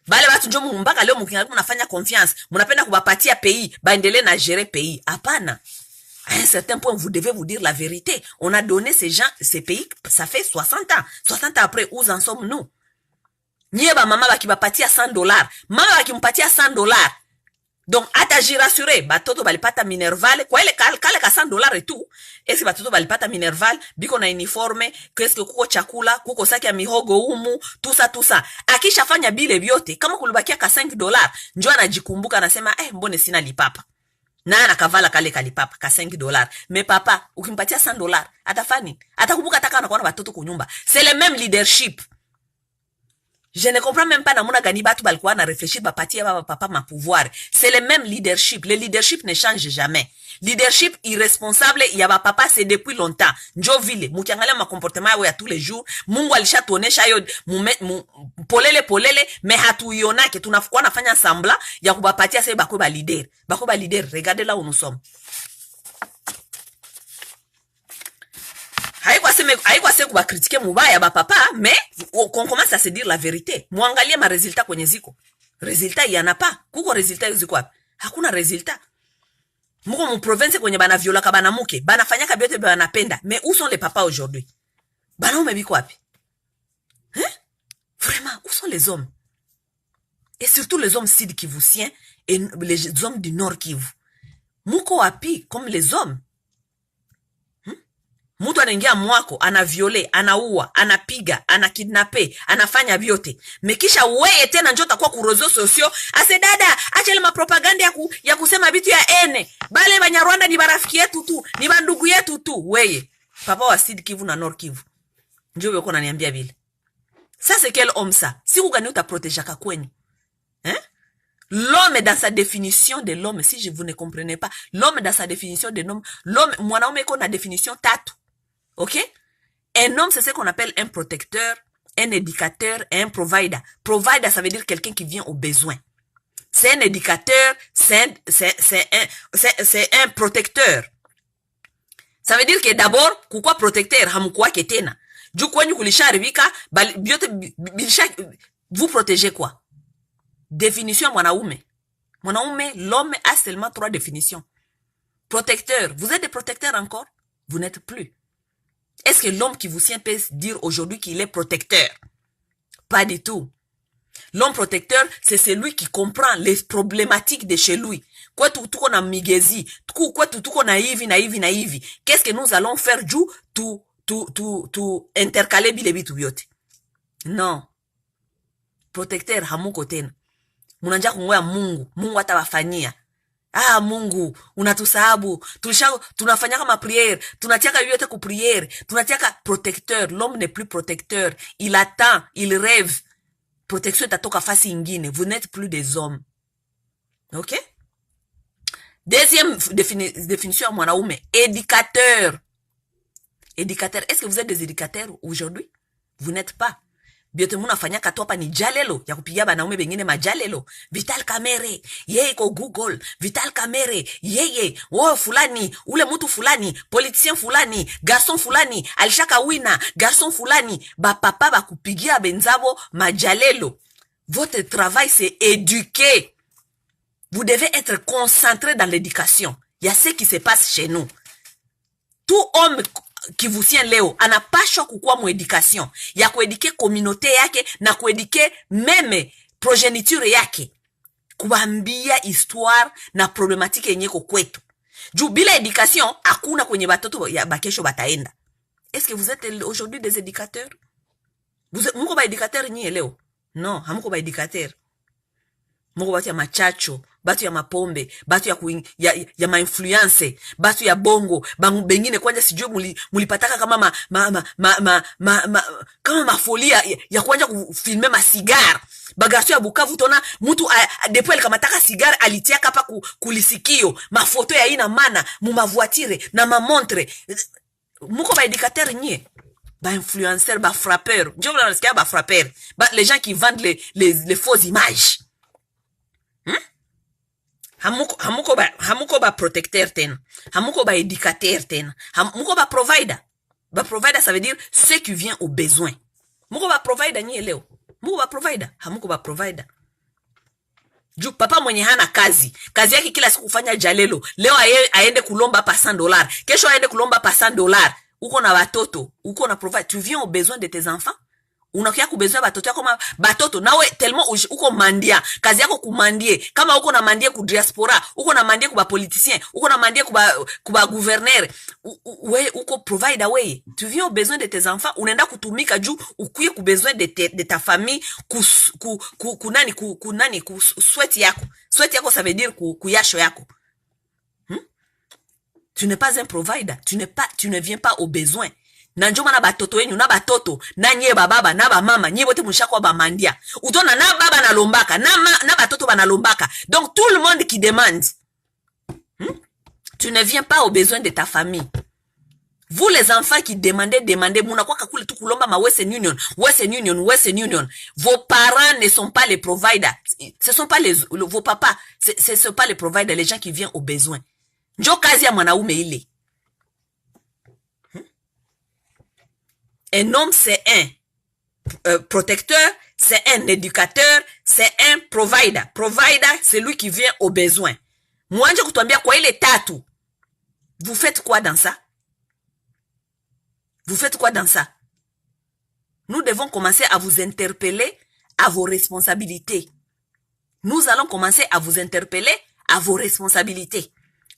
Bale watu njo mpaka leo mnafanya confiance, mnapenda kubapatia pays, baendelee na gérer pays. Hapana. À un certain point, vous devez vous dire la vérité. On a donné ces gens, ces pays, ça fait 60 ans. 60 ans après, où en sommes-nous? Nieba mama baki bapatia $100. Mama baki mpatia $100. Donc, ataji rassuré, batoto balipata minerval, kwa ile kale ka $100 et tout. Esi batoto balipata minerval, biko na uniforme, qu'est-ce que kuko chakula, kuko saki ya mihogo umu, tout ça. Akisha fanya bile biote, kama kulibakia ka $5, njo anajikumbuka anasema, mbone sina lipapa. Na anakavala kale kalipapa ka $5. Mais papa, ukimpatia $100, atafani. Atakumbuka ataka anakuwa na batoto kunyumba. C'est le même leadership. Je ne comprends même pas namuna gani batu balikuwa na réfléchir bapatia baba papa ma pouvoir. C'est le même leadership. Le leadership ne change jamais. Leadership irresponsable ya ba papa c'est depuis longtemps. Njo vile mukiangalia ma comportement yao ya tous les jours, Mungu alishatuonesha yo polele mais hatuionake. Tunakuwa nafanya semblant ya kubapatia sasa bako ba leader. Bako ba leader, regardez là où nous sommes. Haikuwa se kuba critiquer mubaya ba papa, mais on commence à se dire la vérité. Muangalie ma résultat kwenye ziko. Résultat yana pa. Kuko résultat ziko wapi? Hakuna résultat. Muko mu province kwenye bana viola ka bana muke, bana fanyaka biote bana penda. Mais où sont les papas aujourd'hui? Bana umebiko wapi? Vraiment, où sont les hommes? Et surtout les hommes sud kivusiens et les hommes du nord Kivu. Muko wapi comme les hommes? Mtu anaingia mwako, anaviole, anaua, anapiga, anakidnape, anafanya vyote. Mekisha weye tena njota kwa kurozo sosio, ase dada, acha ile mapropaganda ya kusema bitu ya ene. Bale Banyarwanda ni barafiki yetu tu, ni bandugu yetu tu, weye. Papa wa Sud Kivu na Nord Kivu. Ndio weko naniambia vile. Ça c'est quel homme ça? Si ugani utaprotejaka kwenyu. Hein? L'homme dans sa définition de l'homme, si vous ne comprenez pas, l'homme dans sa définition de l'homme, mwanaume iko na définition tatu. OK? Un homme, c'est ce qu'on appelle un protecteur, un éducateur et un provider. Provider, ça veut dire quelqu'un qui vient aux besoins. C'est un éducateur, c'est un protecteur. Ça veut dire que d'abord, kukwa protecteur, hamukwa ketena. Ju kwenyu kulisharibika, vous protégez quoi? Définition à mwanaume. Mwanaume, l'homme a seulement 3 définitions. Protecteur. Vous êtes des protecteurs encore? Vous n'êtes plus. Est-ce que l'homme qui vous tient peut dire aujourd'hui qu'il est protecteur? Pas du tout. L'homme protecteur, c'est celui qui comprend les problématiques de chez lui. Quoi tout qu'on a migezi, quoi tout qu'on a hivi. Qu'est-ce que nous allons faire du tout intercaler bilebi tout yote? Non. Protecteur hamuko tena. Munanja kungoya Mungu atawafanyia. Mungu, unatusahabu. Tunafanya kama prière. Tunatiaka yote ku prière. Tunatiaka protecteur. L'homme n'est plus protecteur. Il attend, il rêve. Protection itatoka fasi ingine. Vous n'êtes plus des hommes. OK? Deuxième définition à mwanaume. Éducateur. Éducateur. Est-ce que vous êtes des éducateurs aujourd'hui? Vous n'êtes pas. Biote muna fanyaka tu hapa ni jalelo ya kupigia banaume bengine majalelo. Vital Kamerhe yeye ko Google. Vital Kamerhe yeye fulani ule mtu fulani politicien fulani garçon fulani alishaka wina garçon fulani ba papa ba kupigia benzabo majalelo. Votre travail c'est éduquer. Vous devez être concentré dans l'éducation. Il y a ce qui se passe chez nous. Tout homme qui vous tient leo anapashwa kukuwa muedikation ya kuedike communauté yake na kuedike meme progeniture yake, kuambia histoire na problematike yenye kwetu. Juu bila education hakuna kwenye batoto ya bakesho bataenda. Est-ce que vous êtes aujourd'hui des éducateurs? Muko ba éducateurs nyie leo? Non, hamuko ba éducateurs. Muko batu ya machacho, batu ya mapombe, batu ya ma-influence, batu ya bongo, bengine kwanja sijue mulipataka kama kama mafolia ya kwanja kufilme masigara. Bagarso ya Bukavu tona mtu depuis alikamataka sigara alitiaka hapa kulisikio, mafoto ya ina mana mu mavoitire na mamontre. Muko ba éducateur nyie? Ba influenceur, ba frappeur. Ndio mnasikia ba frappeur. Les gens qui vendent les fausses images. Hamuko ba protecteur tena. Hamuko ba éducateur tena. Hamuko ba provider. Ba provider ça veut dire ceux qui vient aux besoins. Muko ba provider nyie leo. Muko ba provider. Hamuko ba provider. Juu papa mwenye hana kazi yake kila siku kufanya jalelo. Leo aende kulomba pa $100. Kesho aende kulomba pa $100. Uko na watoto, uko na provide. Tu viens aux besoins de tes enfants? Unakia kubezoea batoto yako kama batoto nawe tellement uko mandia, kazi yako kumandie. Kama uko na mandie ku diaspora, uko na mandie ku ba politicien, uko na mandie ku ba gouverneur, we uko provider we. Tu viens aux besoins de tes enfants, unaenda kutumika juu ukuye ku besoin de ta famille ku sweat yako. Sweat yako ça veut dire ku yasho yako. Tu n'es pas un provider, tu ne viens pas aux besoins. Na njoma na batoto wenyu na batoto na nye baba na ba mama nye bote mushako ba mandia utona na baba na lombaka na batoto ba na lombaka. Donc tout le monde qui demande, tu ne viens pas aux besoins de ta famille. Vous les enfants qui demandez muna kwa kule tu kulomba ma Western Union. Vos parents ne sont pas les providers. Ce sont pas vos papas, ce sont pas les providers, les gens qui viennent aux besoins. Njo kazi ya mwanaume ile. Un homme, c'est un protecteur, c'est un éducateur, c'est un provider. Provider, c'est lui qui vient aux besoins. Mwanje kutuambia kwa ile tatu. Vous faites quoi dans ça? Vous faites quoi dans ça? Nous devons commencer à vous interpeller à vos responsabilités. Nous allons commencer à vous interpeller à vos responsabilités.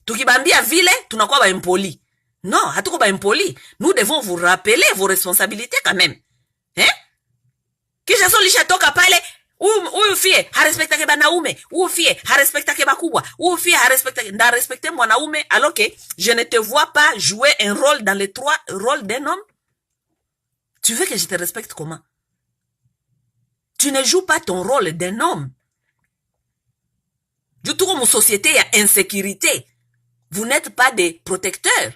Tukibambia vile, tunakuwa ba impoli. Non, hatuko ba impoli. Nous devons vous rappeler vos responsabilités quand même. Kisha solisha toka pale, uyu fie, harespecta ke banaume, uyu fie, harespecta ke bakubwa, uyu fie, harespecta ke, nda respecter mwanaume, alors que je ne te vois pas jouer un rôle dans les 3 rôles d'un homme. Tu veux que je te respecte comment? Tu ne joues pas ton rôle d'un homme. Du tout comme une société, il y a insécurité. Vous n'êtes pas des protecteurs.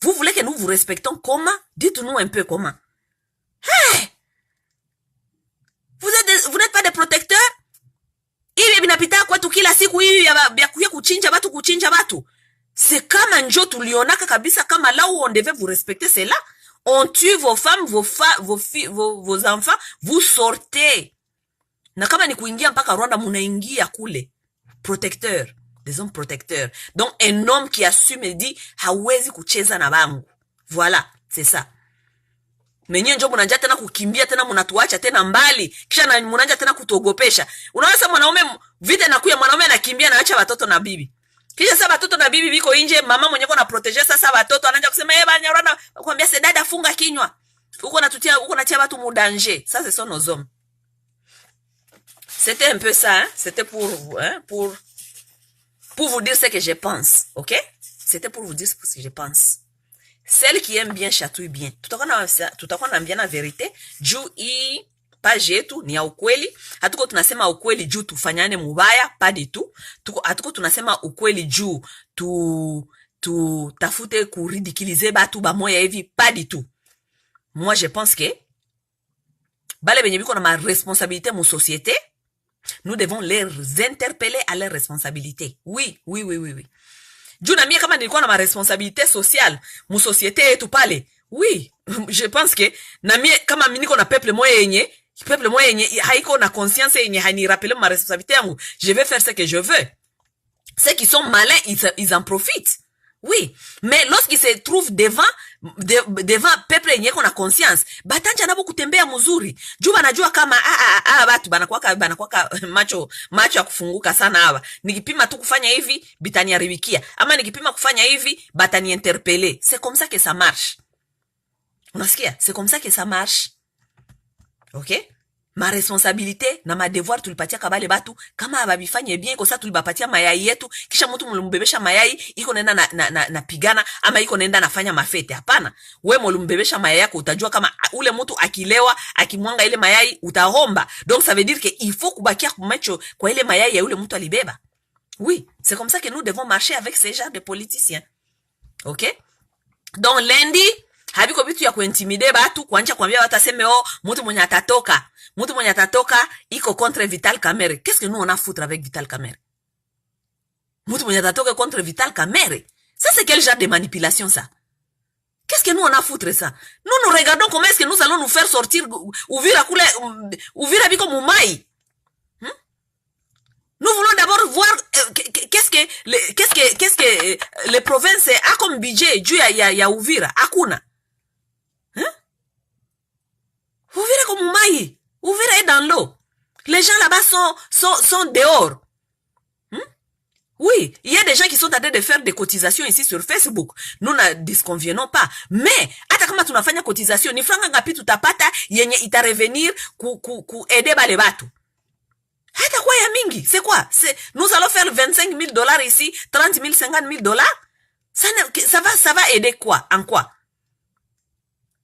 Vous voulez que nous vous respectons comment? Dites-nous un peu comment. Hey! Vous n'êtes pas des protecteurs? Hivi vinapita kwetu kila siku hivi ya kuchinja batu. C'est kama njo tulionaka kabisa kama là où on devait vous respecter, c'est là. On tue vos femmes, vos enfants, vous sortez. Na kama ni kuingia mpaka Rwanda munaingia kule. Protecteur, des hommes protecteurs. Donc un homme qui assume et dit hawezi kucheza na bangu. Voilà, c'est ça. Menye njo munanja tena kukimbia tena munatuacha tena mbali. Kisha na munanja tena kutuogopesha. Unaona mwanaume vita nakuya mwanaume anakimbia na acha watoto na bibi. Kisha sasa watoto na bibi biko nje, mama mwenye kwa na proteger sasa watoto anaanza kusema Banyarwanda kwambia se dada funga kinywa. Uko natia watu mu danger. Ça c'est son nos hommes. C'était un peu ça, hein? C'était pour vous dire ce que je pense, OK? C'était pour vous dire ce que je pense. Celle qui aime bien chatouille bien. Tutakuwa naambia na verite juu hii page yetu ni ya ukweli. Hatuko tunasema ukweli juu tufanyane mubaya, pas du tout. Hatuko tunasema ukweli juu tafute kuridikilize batu ba moya hivi, pas du tout. Moi je pense que bale benye biko na ma responsabilité mu société, nous devons les interpeller à leurs responsabilités. Oui. Juu na mie kama nilikuwa na ma responsabilité sociale mu société yetu pale. Oui, je pense que na mie kama niko na peuple moya yenye haiko na conscience yenye hani rappelle ma responsabilité yangu. Je vais faire ce que je veux. Ceux qui sont malins, ils en profitent. Oui, mais lorsqu'ils se trouvent devant peuple yenye kuna conscience, batanja nabo kutembea mzuri. Juu banajua kama watu banakuwa macho ya kufunguka sana hawa. Nikipima tu kufanya hivi bitaniaribikia, ama nikipima kufanya hivi batani interpeller. C'est comme ça que ça marche. Unasikia? C'est comme ça que ça marche. OK? Ma responsabilité na ma devoir tulipatia kabale batu kama ababifanye bien kwa sababu tulibapatia mayai yetu kisha mtu mlimbebesha mayai iko nenda na pigana ama iko nenda nafanya mafete. Hapana, wewe mlimbebesha mayai yako utajua kama ule mtu akilewa akimwanga ile mayai utahomba. Donc ça veut dire que il faut kubakia kumacho kwa ile mayai ya ule mtu alibeba. Oui, c'est comme ça que nous devons marcher avec ces genres de politiciens. OK? Donc lundi habiko bitu ya kuintimide batu kuanza kuambia watu aseme mtu mwenye atatoka iko contre Vital Kamerhe. Qu'est-ce que nous on a foutre avec Vital Kamerhe? Mtu mwenye atatoka contre Vital Kamerhe. Ça c'est quel genre de manipulation ça? Qu'est-ce que nous on a foutre ça? Nous regardons comment est-ce que nous allons nous faire sortir Uvira biko mumai. Nous voulons d'abord voir qu'est-ce que les provinces a comme budget juu ya Uvira. Hakuna. Uvira comme Mumai. Uvira est dans l'eau. Les gens là-bas sont dehors. Oui, il y a des gens qui sont en train de faire des cotisations ici sur Facebook. Nous ne disconvenons pas. Mais, hata kama tunafanya cotisation, ni franga ngapi tutapata yenye ita revenir ku aider bale batu. Hata kwa ya mingi, c'est quoi? Nous allons faire $25,000 ici, 30,000, 50,000 $. Ça va aider quoi? En quoi?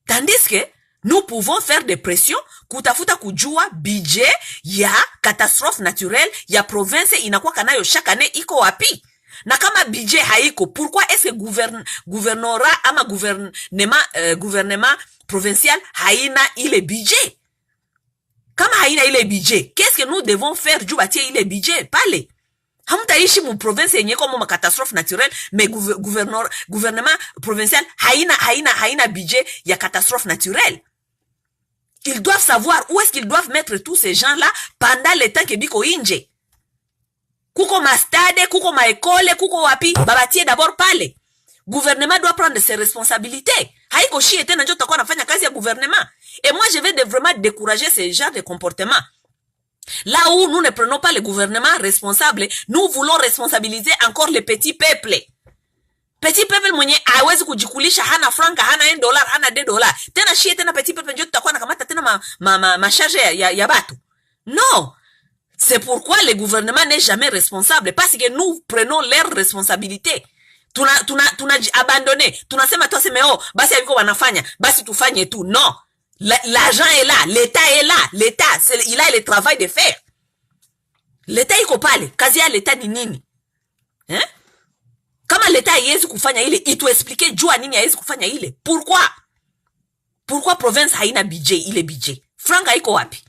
Tandis que nous pouvons faire des pressions kutafuta kujua budget ya catastrophe naturelle ya province inakuwa kanayo chaque année iko wapi. Na kama budget haiko, pourquoi est-ce que gouvernorat ama gouvernement provincial haina ile budget? Kama haina ile budget, qu'est-ce que nous devons faire juu batie ile budget pale? Hamtaishi mu province yenye kwa ma catastrophe naturelle, mais gouvernement provincial haina budget ya catastrophe naturelle. Ils doivent savoir où est-ce qu'ils doivent mettre tous ces gens-là pendant le temps que biko inje. Kuko ma stade, kuko ma école, kuko wapi, babatie d'abord pale. Gouvernement doit prendre ses responsabilités. Haiko shie tena njo tutakuwa nafanya kazi ya gouvernement. Et moi je vais vraiment décourager ce genre de comportement. Là où nous ne prenons pas le gouvernement responsable, nous voulons responsabiliser encore les petits peuples. Petit peuple mwenye hawezi kujikulisha, hana franka, hana $1, hana $2. Tena shie tena petit peuple njo tutakuwa na kamata tena ma charge ya batu. Non. C'est pourquoi le gouvernement n'est jamais responsable, parce que nous prenons leurs responsabilités. Tuna abandonné. Tunasema tu aseme basi yako wanafanya, basi tufanye tu. Non. L'argent est là, l'État est là, l'État, il a le travail de faire. L'État iko pale, kazi ya l'État ni nini? Kama l'État haiwezi kufanya ile, ituexplique jua nini haiwezi kufanya ile. Pourquoi? Pourquoi province haina budget, ile budget? Franc haiko wapi?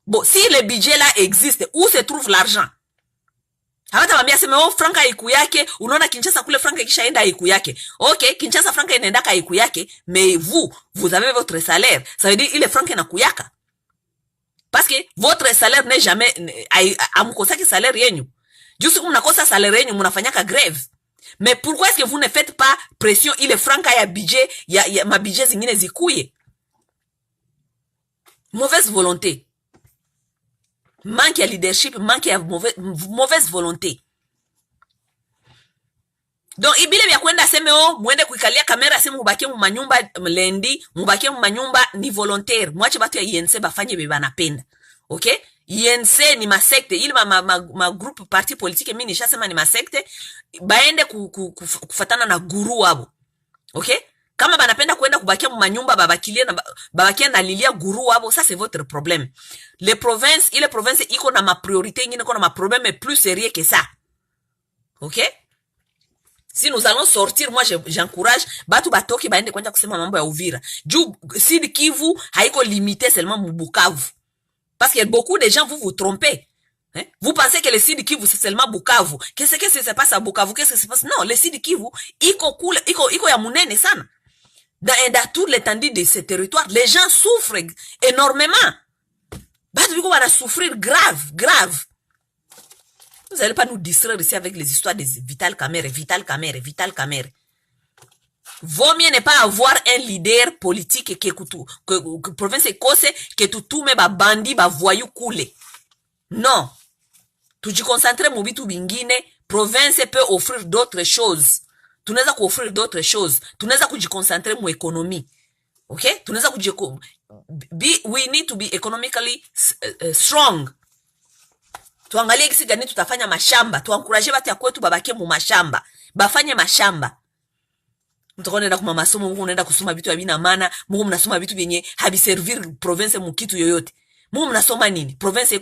Bon, si le budget là existe, où se trouve l'argent? Hawata wambia seme, oh, franka haiku yake, unaona Kinshasa kule franka ikishaenda haiku yake. Ok, Kinshasa franka inaendaka haiku yake, mais vous avez votre salaire. Ça veut dire, ile franka inakuyaka. Parce que votre salaire n'est jamais, amukosaki salaire yenyu. Juste comme mnakosa salaire yenyu, munafanyaka grève. Mais pourquoi est-ce que vous ne faites pas pression, ile franka ya budget, ya ma budget zingine zikuye? Mauvaise volonté. Manque ya leadership, manque ya mauvaise volonté. Donc ibile vya kwenda seme mwende kuikalia kamera seme mubakie mu manyumba lendi, mubakie mu manyumba ni volontaire. Mwache batu ya INC bafanye beba napenda. Okay? INC ni masekte, ili ma group parti politique mimi nishasema ni masekte, baende kufatana na guru wabo. Okay? Kama banapenda kuenda kubakia mu manyumba babakia na lilia guru wabo, ça c'est votre problème. Les provinces, ile province iko na ma priorité ngine, iko na ma problème plus sérieux que ça. OK? Si nous allons sortir, moi j'encourage batu batoki baende kwenda kusema mambo ya Uvira. Juu Sud Kivu haiko limité seulement mu Bukavu. Parce que beaucoup de gens vous trompez. Hein? Vous pensez que le Sud Kivu c'est seulement Bukavu. Qu'est-ce que se passe à Bukavu? Qu'est-ce que se passe? Non, le Sud Kivu iko cool, iko ya munene sana. Dans toute l'étendue de ce territoire, les gens souffrent énormément. Batu biko wana souffrir grave. Vous n'allez pas nous distraire ici avec les histoires de Vital Kamerhe. Vaut mieux ne pas avoir un leader politique que province Ekose, que tout me ba bandi ba voyou koule. Non. Tujikoncentre mubitu bingine, province peut offrir d'autres choses. Tunaweza kuoffrir d'autres choses. Tunaweza kujikoncentre mu economy. Okay? Tunaweza we need to be economically strong. Tuangalie kisi gani tutafanya mashamba. Tuankuraje batu ya kwetu babake mu mashamba. Bafanye mashamba. Mtoko nenda kuma masomo, mungu nenda kusoma vitu ya bina mana, mungu mnasoma vitu vyenye habiservir province mu kitu yoyote. Mungu mnasoma nini? Province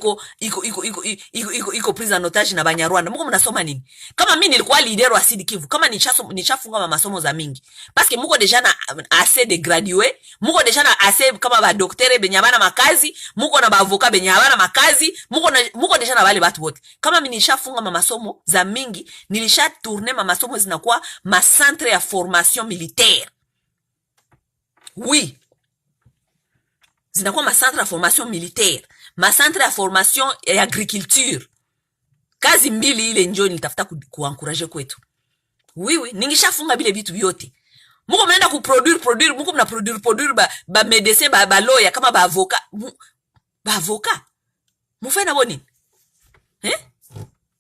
iko prise en otage na Banyarwanda. Mungu mnasoma nini? Kama mimi nilikuwa leader wa Sud Kivu, kama nishafunga masomo za mingi. Parce que muko deja na assez de gradués, muko deja na assez kama ba docteur benye bana makazi, muko na ba avocat benye bana makazi, muko deja na wale watu wote. Kama mimi nishafunga masomo za mingi, nilisha tourner masomo zinakuwa ma centre ya formation militaire. Oui. Zinakuwa ma centre ya formation militaire, ma centre ya formation ya agriculture. Kazi mbili ile njoo nilitafuta kuencourager kwetu. Oui, ningishafunga bile vitu vyote. Muko mnaenda kuproduire, muko mna produire ba médecin ba lawyer kama ba avocat. Ba avocat. Mufanye na boni?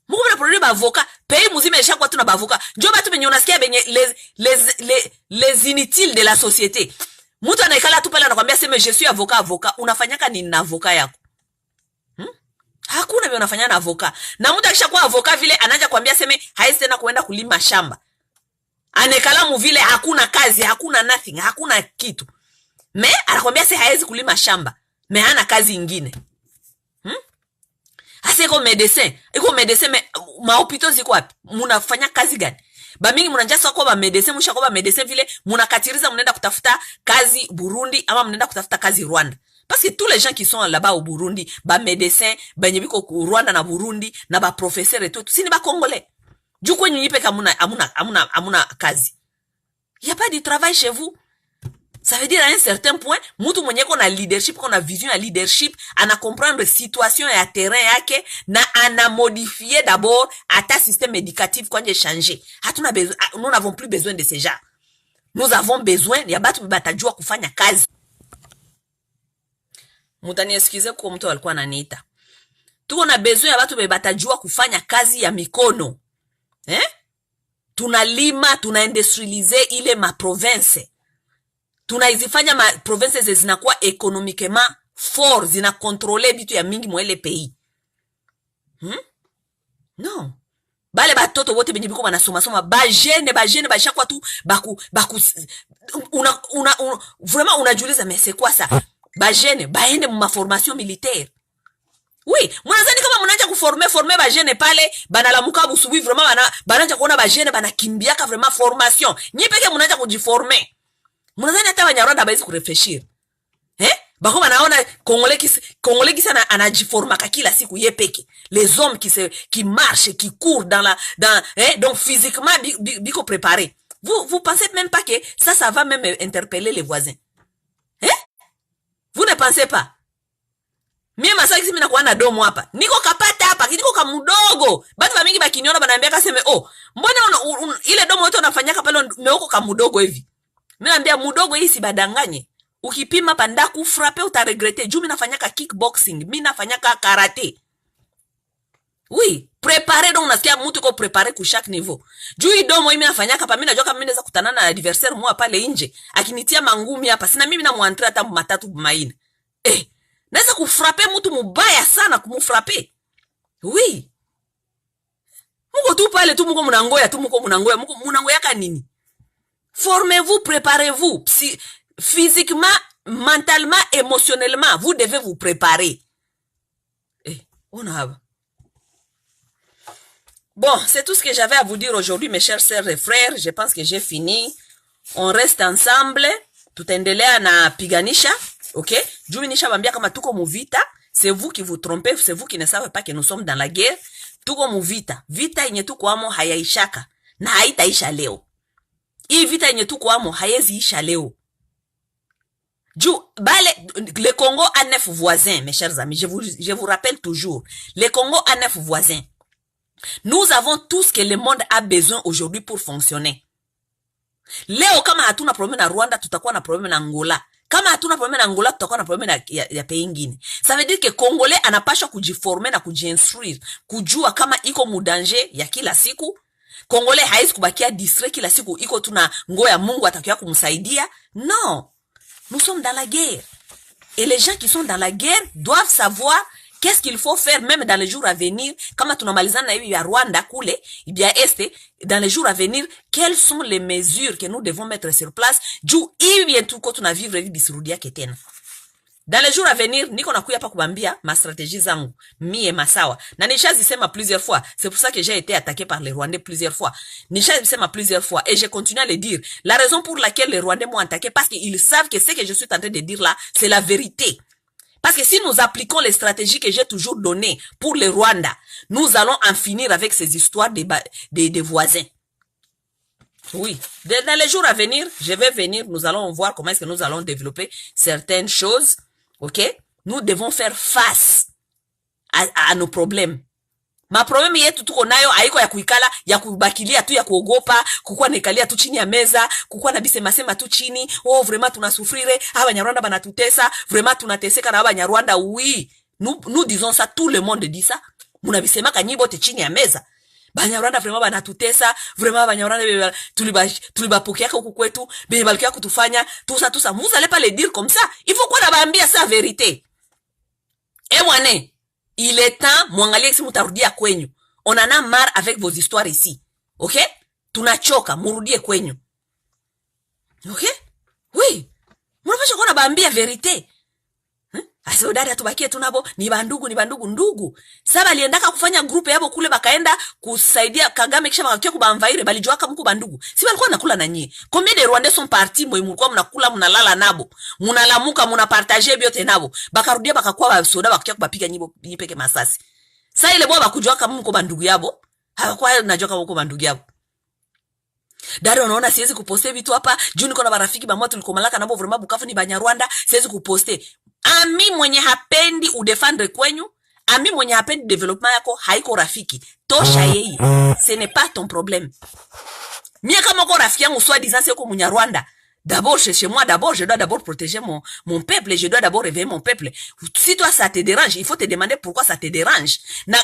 Muko mna produire ba avocat, pays muzima ishakuwa tuna ba avocat. Njoo batu benye unasikia benye les inutiles de la société. Mutu anaikala tu pale anakuambia sema je suis avocat. Unafanyaka nini na avocat yako? Hakuna vile unafanya na avocat. Na mtu akishakuwa avocat vile anaanza kuambia sema haisi tena kuenda kulima shamba. Anekala mu vile hakuna kazi, hakuna nothing, hakuna kitu. Me anakuambia sasa haezi kulima shamba. Me hana kazi nyingine. Asa iko medecin ma hopitaux ziko wapi? Munafanya kazi gani? Ba mingi munanjasa kwa ba medecin, musha kwa ba medecin vile munakatiriza mnaenda kutafuta kazi Burundi ama mnaenda kutafuta kazi Rwanda. Parce que tous les gens qui sont là-bas au Burundi, ba médecins, ba nyebiko Rwanda na Burundi, na ba professeurs et tout, si ni ba congolais. Du coup nyipe amuna kazi. Il y a pas de travail chez vous. Ça veut dire à un certain point, mutu mwenye kona leadership, kona vision ya leadership, ana comprendre situation ya terrain yake, na ana modifier d'abord ata système éducatif quand j'ai changé. Hatuna besoin, nous n'avons plus besoin de ces gens. Nous avons besoin ya batu batajua kufanya kazi. Mutani eskize kwa mtu alikuwa ananiita. Tuko na besoin ya batu batajua kufanya kazi ya mikono. Tunalima, tunaindustrialize ile ma province. Tunaizifanya ma provinces zinakuwa économiquement fort, zina contrôler bitu ya mingi mwele pays. Non. bale batoto wote benye biko banasoma soma bajene bashakwa tu vraiment unajiuliza mais c'est quoi ça? Bajene baende mu formation militaire. Oui, mwanazani kama mnaanza kuformer bajene pale banalamuka busubi vraiment banaanza kuona bajene banakimbiaka vraiment formation. Nyi peke mnaanza kujiformer. Mwanazani hata Banyarwanda baizi kurefleshir. Bako banaona Congolais qui anajiformaka kila siku ye peke. Les hommes qui marchent, qui courent donc physiquement biko préparé. Vous pensez même pas que ça va même interpeller les voisins. Vous ne pensez pas? Mie masaki simi nakuwa na domo hapa. Niko kapata hapa, niko kamudogo. Batu ba mingi bakiniona bananiambia kaseme, "Oh, mbona ile domo yote unafanyaka pale meoko kamudogo hivi?" Mimi naambia mudogo hii si badanganye. Ukipima panda kufrape utaregrete. Juu mimi nafanyaka kickboxing, mimi nafanyaka karate. Oui, préparer donc unasikia mtu ko préparer ku chaque niveau. Juu idomo mimi nafanyaka pa mimi najua kama mimi naweza kutana na adversaire mwa pale nje. Akinitia mangumi hapa, sina mimi na muantre hata matatu maina. Naweza kufrape mtu mubaya sana kumufrape. Oui. Muko tu pale tu muko munangoya muko munangoyaka nini? Formez-vous, préparez-vous. Physiquement, mentalement, émotionnellement, vous devez vous préparer. On a... Bon, c'est tout ce que j'avais à vous dire aujourd'hui, mes chers sœurs et frères. Je pense que j'ai fini. On reste ensemble. Tutaendelea na piganisha. Ok? Juminisha bambia kama tuko muvita. C'est vous qui vous trompez. C'est vous qui ne savez pas que nous sommes dans la guerre. Tuko muvita. Vita yenye tuko amo hayaishaka. Na haitaisha leo. Hii vita yenye tuko amo hayezi isha leo. Le Congo a 9 voisins, mes chers amis. Je vous rappelle toujours. Le Congo a 9 voisins. Nous avons tout ce que le monde a besoin aujourd'hui pour fonctionner. Leo kama hatuna problème na Rwanda, tutakuwa na problème na Angola. Kama hatuna problème na Angola, tutakuwa na problème ya pays ingine. Ça veut dire que Congolais anapasha kujiformer na kujiinstruire, kujua kama iko mudanger ya kila siku. Congolais haizi kubakia distrait kila siku iko tuna ngoya Mungu atakia kumsaidia. Non. Nous sommes dans la guerre. Et les gens qui sont dans la guerre doivent savoir qu'est-ce qu'il faut faire même dans les jours à venir. Kama tunamalizana na hivi ya Rwanda kule, ibia este, dans les jours à venir, quelles sont les mesures que nous devons mettre sur place? Juu hivi tuko tunavivre hivi bisirudia ketena. Dans les jours à venir, niko nakuya hapa kubambia ma stratégie zangu, mie masawa. Na nishazisema plusieurs fois. C'est pour ça que j'ai été attaqué par les Rwandais plusieurs fois. Nishazisema plusieurs fois et je continue à le dire. La raison pour laquelle les Rwandais m'ont attaqué, parce qu'ils savent que ce que je suis en train de dire là, c'est la vérité. Parce que si nous appliquons les stratégies que j'ai toujours données pour les Rwandais, nous allons en finir avec ces histoires des voisins. Oui. Dans les jours à venir, je vais venir, nous allons voir comment est-ce que nous allons développer certaines choses. Ok? Nous devons faire face à nos problèmes. Ma problème yetu tuko nayo haiko ya kuikala, ya kubakilia tu, ya kuogopa, kukuwa nekalia tu chini ya meza, kukuwa na bisema tu chini. Oh, vraiment tunasufrire, Banyarwanda banatutesa, vraiment tunateseka na Banyarwanda. Oui, nous disons ça, tout le monde dit ça. Muna bisema kanyibote chini ya meza. Banyarwanda vraiment banatutesa, vraiment Banyarwanda tulibapokeaka huku kwetu, benye balikia kutufanya, tout ça. Vous allez pas le dire comme ça. Il faut qu'on abambia sa vérité. Et mwane, il est temps, mwangalie si mutarudia kwenyu. On en a marre avec vos histoires ici. Ok? Tunachoka, murudie kwenyu. Ok? Oui. Munapasha kuona bambia vérité. Asio dada tubakie tunabo ni bandugu. Saba aliendaka kufanya grupe yabo kule bakaenda kusaidia Kagame kisha bakakia kubamvaire balijuaka mko bandugu. Si balikuwa nakula na nyie. Combien de Rwandais sont partis moi mlikuwa mnakula mnalala nabo. Mnalamuka mnapartager biote nabo. Bakarudia bakakuwa basoda bakakia kubapiga nyipeke masasi. Sasa ile bwa bakujuaka mko bandugu yabo. Hawakuwa najua kama mko bandugu yabo. Dada unaona siwezi kuposte vitu hapa. Juu niko na marafiki bamwa tulikomalaka nabo vraiment Bukavu ni Banyarwanda, siwezi kuposte. Ami mwenye hapendi udefendre kwenyu, ami mwenye hapendi development yako haiko rafiki. Tosha yeye. Ce n'est pas ton problème. Mie kama uko rafiki yangu soit disant c'est uko Munyarwanda. D'abord chez moi, d'abord je dois d'abord protéger mon peuple, je dois d'abord réveiller mon peuple. Si toi ça te dérange, il faut te demander pourquoi ça te dérange.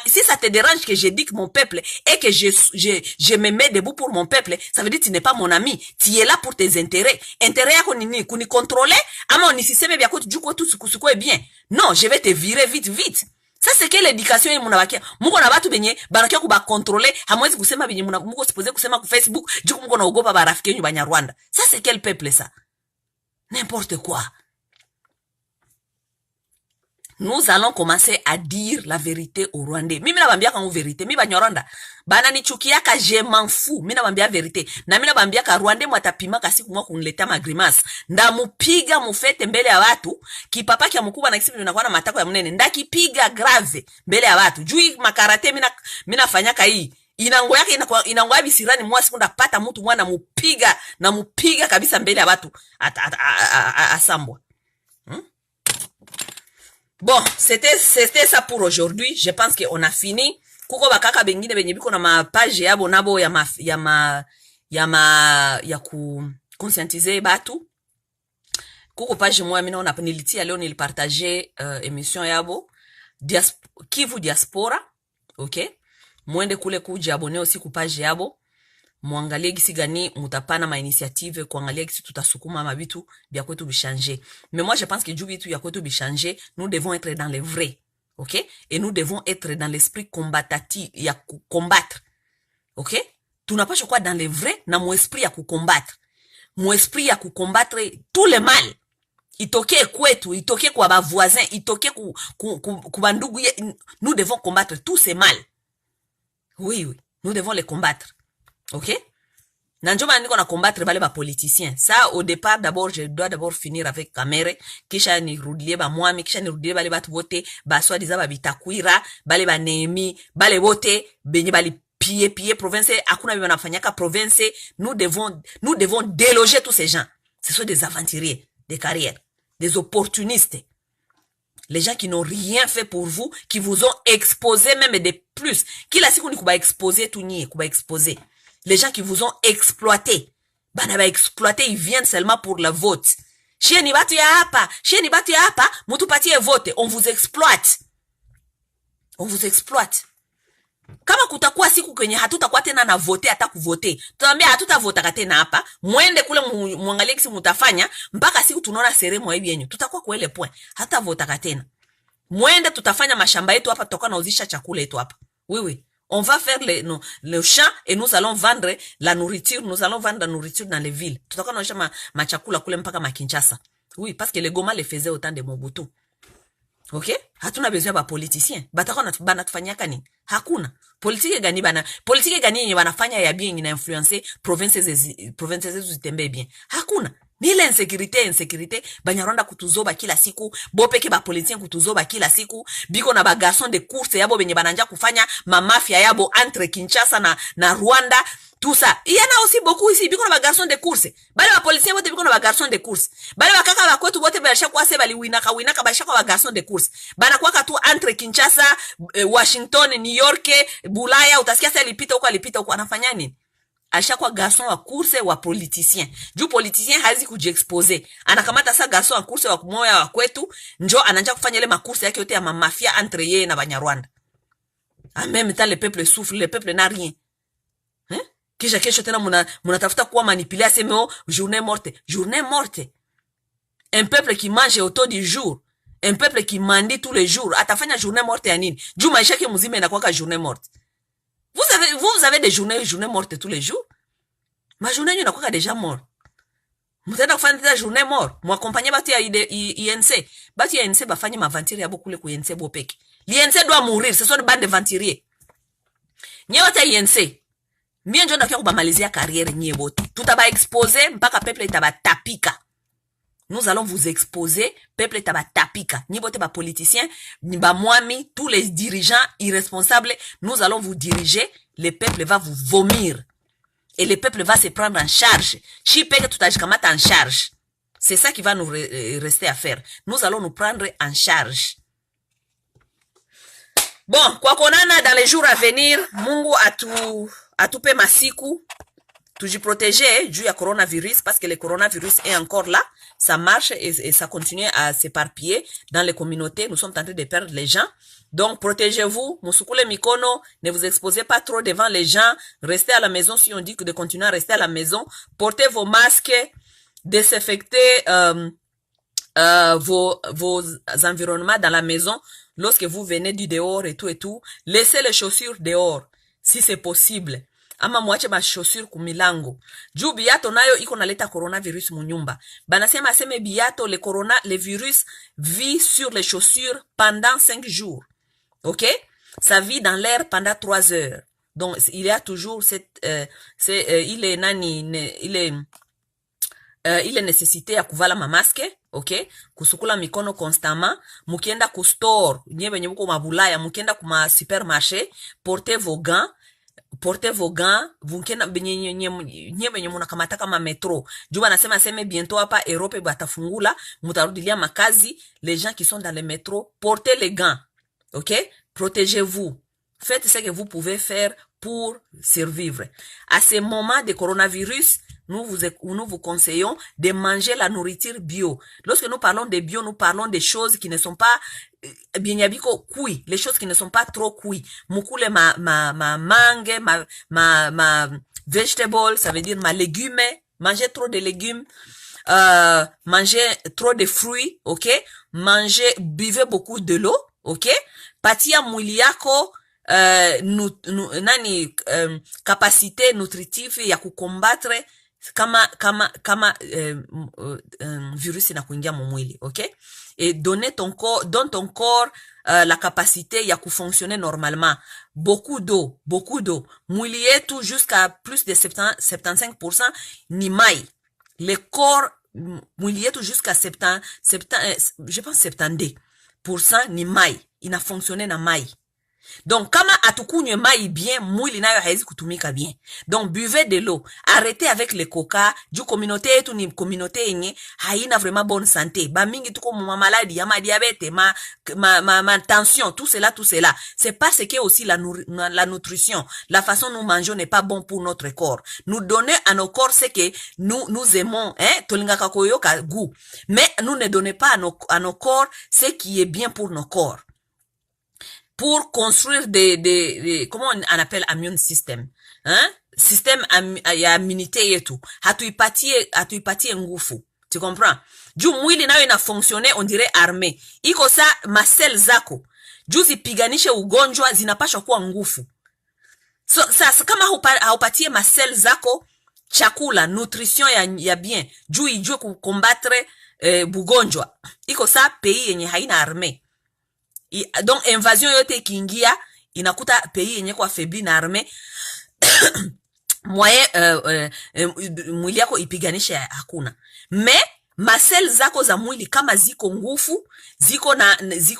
Si ça te dérange que je dis que mon peuple et que je me mets debout pour mon peuple, ça veut dire que tu n'es pas mon ami. Tu es là pour tes intérêts. Intérêts yako nini? Kuni contrôler? Ama onisiseme bia kwetu juko tu suko est bien. Non, je vais te virer vite. Ça c'est quelle éducation yenu munabakia? Muko na watu benye banakia kuba contrôler, hamwezi kusema benye muko supposé kusema ku Facebook, juku muko naogopa barafiki yenu Banyarwanda. Ça c'est quel peuple ça? N'importe quoi. Nous allons commencer à dire la vérité aux Rwandais. Mimi nabambia kangu vérité. Mi Banyarwanda. Bana nichukiaka je m'en fous. Mimi nabambia vérité. Na mimi nabambia ka Rwandais mwatapimaka siku mwa kuniletea magrimas. Nda mupiga mufete mbele ya watu. Kipapa kia mkubwa na kisipi unakuwa na matako ya mnene. Nda kipiga grave mbele ya watu. Jui makarate mina fanyaka hii. Inango yake inango bisirani mwa siku ndapata mtu mwana mupiga kabisa mbele ya watu. Asambwa. Bon, c'était ça pour aujourd'hui. Je pense qu'on a fini. Kuko bakaka bengine benye biko na ma page yabo nabo ya ku conscientiser batu. Kuko page moi mina on a nilitia leo nilipartager émission yabo Kivu Diaspora. OK? Mwende kule kujiabone aussi ku page yabo. Muangalie gisi gani mutapana ma initiative kuangalia gisi tutasukuma mabitu bya kwetu bichanger. Mais moi je pense que juu bitu ya kwetu bichanger, nous devons être dans le vrai. OK? Et nous devons être dans l'esprit combattatif ya combattre. OK? Tunapaswa kwa dans le vrai na mo esprit ya combattre. Mo esprit ya combattre tout le mal. Itoke kwetu, itoke kwa ba voisins, itoke ku bandugu. Nous devons combattre tous ces mal. Oui, nous devons les combattre. OK? Nanjoma niko na combattre bale ba politiciens. Ça au départ d'abord je dois d'abord finir avec Kamere, kisha ni rudilie ba mwami, kisha ni rudilie bale batu bote, ba soi disant ba bitakwira, bale ba Nehemi, bale bote benye bali piller province, hakuna bibi wanafanyaka province. Nous devons déloger tous ces gens. Ce sont des aventuriers, des carrières, des opportunistes. Les gens qui n'ont rien fait pour vous, qui vous ont exposé même de plus. Kila siku ni kuba exposer tout nié, kuba exposer. Les gens qui vous ont exploité. Bana ba exploité, ils viennent seulement pour le vote. Shie ni batu ya hapa, mutu patie vote. On vous exploite. On vous exploite. Kama kutakuwa siku kwenye hatutakuwa tena na vote hata kuvote. Tunaambia hatutavota tena hapa. Mwende kule muangalie kisi mutafanya mpaka siku tunaona seremo hivi yenyu. Tutakuwa kwa ile point. Hatavota tena. Mwende tutafanya mashamba yetu hapa, tutakuwa nauzisha chakula yetu hapa. Oui. On va faire le champ et nous allons vendre la nourriture. Nous allons vendre la nourriture dans les villes. Tutakuwa nauzisha machakula kule mpaka Kinshasa. Oui, parce que les Goma les faisaient autant de Mobutu. OK? Hatuna besoin ba politiciens. Batakuwa banatufanyaka nini? Hakuna. Politique gani yenye wanafanya ya bien ina influencer provinces zitembe bien. Hakuna. Ni ile insécurité, Banyarwanda kutuzoba kila siku, bopeke ba politiciens kutuzoba kila siku, biko na ba garçons de course yabo benye bananja kufanya ma mafia yabo entre Kinshasa na Rwanda. Tout ça. Il y en a aussi beaucoup ici. Biko na ba garçons de course. Bale ba policiers bote biko na ba garçons de course. Bale ba kaka ba kwetu bote basha kwa se bali winaka basha kwa ba garçons de course. Bana kwa tu entre Kinshasa, Washington, New York, Bulaya, utasikia sasa alipita huko anafanya nini? Asha kwa garçon wa course wa politicien. Juu politicien hazi kujiexposer. Anakamata sa garçon wa course wa moya wa kwetu, njo ananja kufanya ile makurse yake yote ya mafia entre yeye na Banyarwanda. En même temps le peuple souffre, le peuple n'a rien. Kisha kesho tena munatafuta kuwa manipuler aseme journée morte. Un peuple qui mange auto du jour, un peuple qui mendie tous les jours, atafanya journée morte ya nini? Juu maisha yake mzima inakuwa journée morte. Vous avez des journées mortes tous les jours? Ma journée inakuwa déjà mort. Mutaenda kufanya tena journée mort. Mwakompanye batu ya INC. Batu ya INC bafanye mavantiri yabo kule ku INC bopeke. L'INC doit mourir, ce sont des bandes de venturiers. Nyewe ta INC. Mie njo ndakia kubamalizia carrière nye bote. Tutaba exposer mpaka peuple itaba tapika. Nous allons vous exposer, peuple itaba tapika. Nye bote ba politiciens, ba mwami, tous les dirigeants irresponsables, nous allons vous diriger, le peuple va vous vomir. Et le peuple va se prendre en charge. Chi peke tutajikamata en charge. C'est ça qui va nous rester à faire. Nous allons nous prendre en charge. Bon, kwa konana dans les jours à venir, Mungu atupe masiku, tujiprotéger du coronavirus, parce que le coronavirus est encore là, ça marche et ça continue à s'éparpiller dans les communautés, nous sommes en train de perdre les gens, donc protégez-vous, musukule mikono, ne vous exposez pas trop devant les gens, restez à la maison si on dit que de continuer à rester à la maison, portez vos masques, désinfectez vos environnements dans la maison, lorsque vous venez du dehors et tout, laissez les chaussures dehors, si c'est possible. Ama mwache ma chaussure kumilango. Juu biato nayo iko naleta coronavirus munyumba. Banasema aseme biato le virus vit sur les chaussures pendant 5 jours. OK? Ça vit dans l'air pendant 3 heures. Donc il y a toujours il est nécessité ya kuvala mamaske, okay? Kusukula mikono constamment, mukienda ku store, nye benye buko mabulaya, mukienda kuma supermarché, portez vos gants, vunkena nye benye munakamata kama metro. Juba nasema seme bientôt hapa Europe batafungula, mutarudilia makazi, les gens qui sont dans les métros, portez les gants. OK? Protégez-vous. Faites ce que vous pouvez faire pour survivre. À ce moment de coronavirus, nous vous conseillons de manger la nourriture bio. Lorsque nous parlons de bio, nous parlons des choses qui ne sont pas binyabiko cuit, les choses qui ne sont pas trop cuit. Mukule ma mangue, ma vegetable, ça veut dire ma légume, manger trop de légumes, manger trop de fruits, OK? Buvez beaucoup de l'eau, OK? Patia mwili yako capacité nutritive ya kukombattre kama virus na kuingia mwili, OK? Et donne ton corps la capacité ya kufonctionner normalement. Beaucoup d'eau. Mwili yetu jusqu'à plus de 75% ni mai. Le corps mwili yetu jusqu'à 70% ni mai. Ina fonctionner na mai. Donc, kama atukunywe mai bien, mwili nayo haizi kutumika bien. Donc, buvez de l'eau. Arrêtez avec le coca. Du communauté yetu ni communauté yenye haina vraiment bonne santé. Ba mingi tuko ma maladie, ma diabète, ma tension, tout cela. C'est parce que aussi la nutrition, la façon nous mangeons n'est pas bon pour notre corps. Nous donner à nos corps ce que nous aimons, hein, tolinga kakoyo ka goût. Mais nous ne donnons pas à nos corps ce qui est bien pour nos corps. Pour construire des comment on appelle immune system, hein? Système ya immunité yetu. Hatuipatie nguvu. Tu comprends? Juu mwili nayo ina fonctionner on dirait armée. Iko sa masel zako. Juu zipiganishe ugonjwa zinapashwa kuwa nguvu. So sasa kama haupatie masel zako chakula, nutrition ya bien, juu ijue kukombattre bugonjwa. Iko sa pays yenye haina armée. Donc invasion yote ikiingia inakuta pays yenye kwa faibli na arme mwili yako ipiganisha hakuna. Mais masel zako za mwili kama ziko nguvu,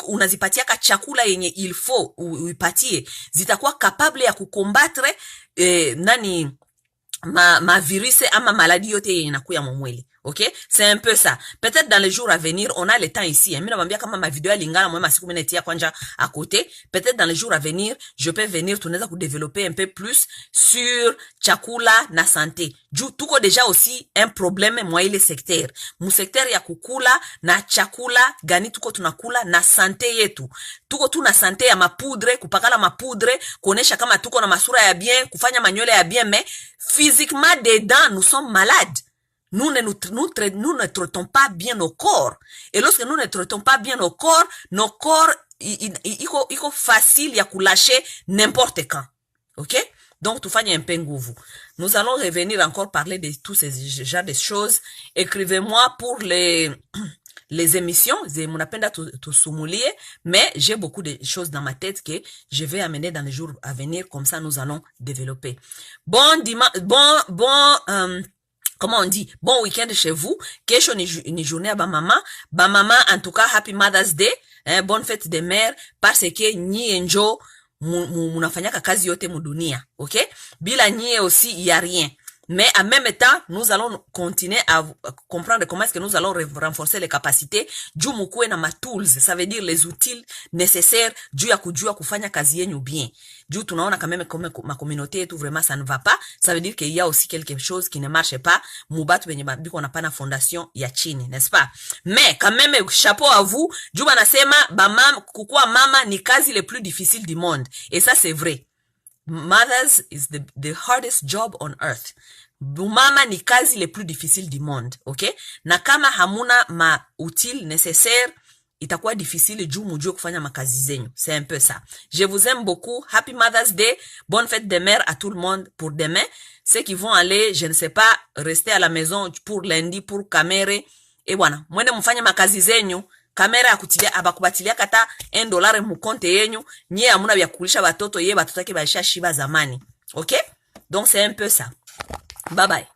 unazipatia ka chakula yenye il faut uipatie, zitakuwa capable ya kukombattre ma virus ama maladie yote yenye inakuya mwili. OK? C'est un peu ça. Peut-être dans les jours à venir, on a le temps ici. Mimi nabambia kama ma video ya lingala mwa masiku minetia kwanja à côté. Peut-être dans les jours à venir, je peux venir tunaweza ku développer un peu plus sur chakula na santé. Juu tuko déjà aussi un problème mwa ile secteur. Mu secteur ya kukula na chakula gani tuko tunakula na santé yetu. Tuko tuna santé ya mapoudre, kupakala mapoudre, kuonesha kama tuko na masura ya bien, kufanya manywele ya bien, mais physiquement dedans nous sommes malades. Nous ne traitons pas bien nos corps. Et lorsque nous ne traitons pas bien nos corps, iko facile ya kulâcher n'importe quand. OK? Donc, tout fanye un peu nguvu. Nous allons revenir encore parler de tous ces genres de choses. Écrivez-moi pour les émissions. Munapenda tusumulie, mais j'ai beaucoup de choses dans ma tête que je vais amener dans les jours à venir. Comme ça, nous allons développer. Comment on dit? Bon week-end chez vous. Kesho ni journée à ba maman, en tout cas, happy Mother's Day. Bonne fête des mères. Parce que nyi enjo, munafanyaka kazi yote mudunia. OK? Bila nyi aussi, il y a rien. Mais en même temps, nous allons continuer à comprendre comment est-ce que nous allons renforcer les capacités. Juu mukue na ma tools. Ça veut dire les outils nécessaires. Juu ya kujua kufanya kazi yenyu bien. Juu tunaona quand même comme ma communauté et tout vraiment ça ne va pas. Ça veut dire qu'il y a aussi quelque chose qui ne marche pas. Mubatu benye biko na pana fondation ya chini, n'est-ce pas? Mais quand même chapeau à vous. Juu banasema kukua mama ni kazi le plus difficile du monde. Et ça c'est vrai. Mothers is the hardest job on earth. Bumama ni kazi le plus difficile du monde, ok? Na kama hamuna ma outils nécessaires, itakuwa difficile juu mujue kufanya makazi zenyu. C'est un peu ça. Je vous aime beaucoup. Happy Mother's Day. Bonne fête des mères à tout le monde pour demain. Ceux qui vont aller, je ne sais pas, rester à la maison pour lundi, pour kamere. Et bwana, mwende mfanye makazi zenyu. Kamera ya kutilia, abakubatilia kata $1 mukonte yenyu. Nye amuna vya kulisha watoto ye, watoto ke baisha shiba zamani. Ok? Donc c'est un peu ça. Bye bye.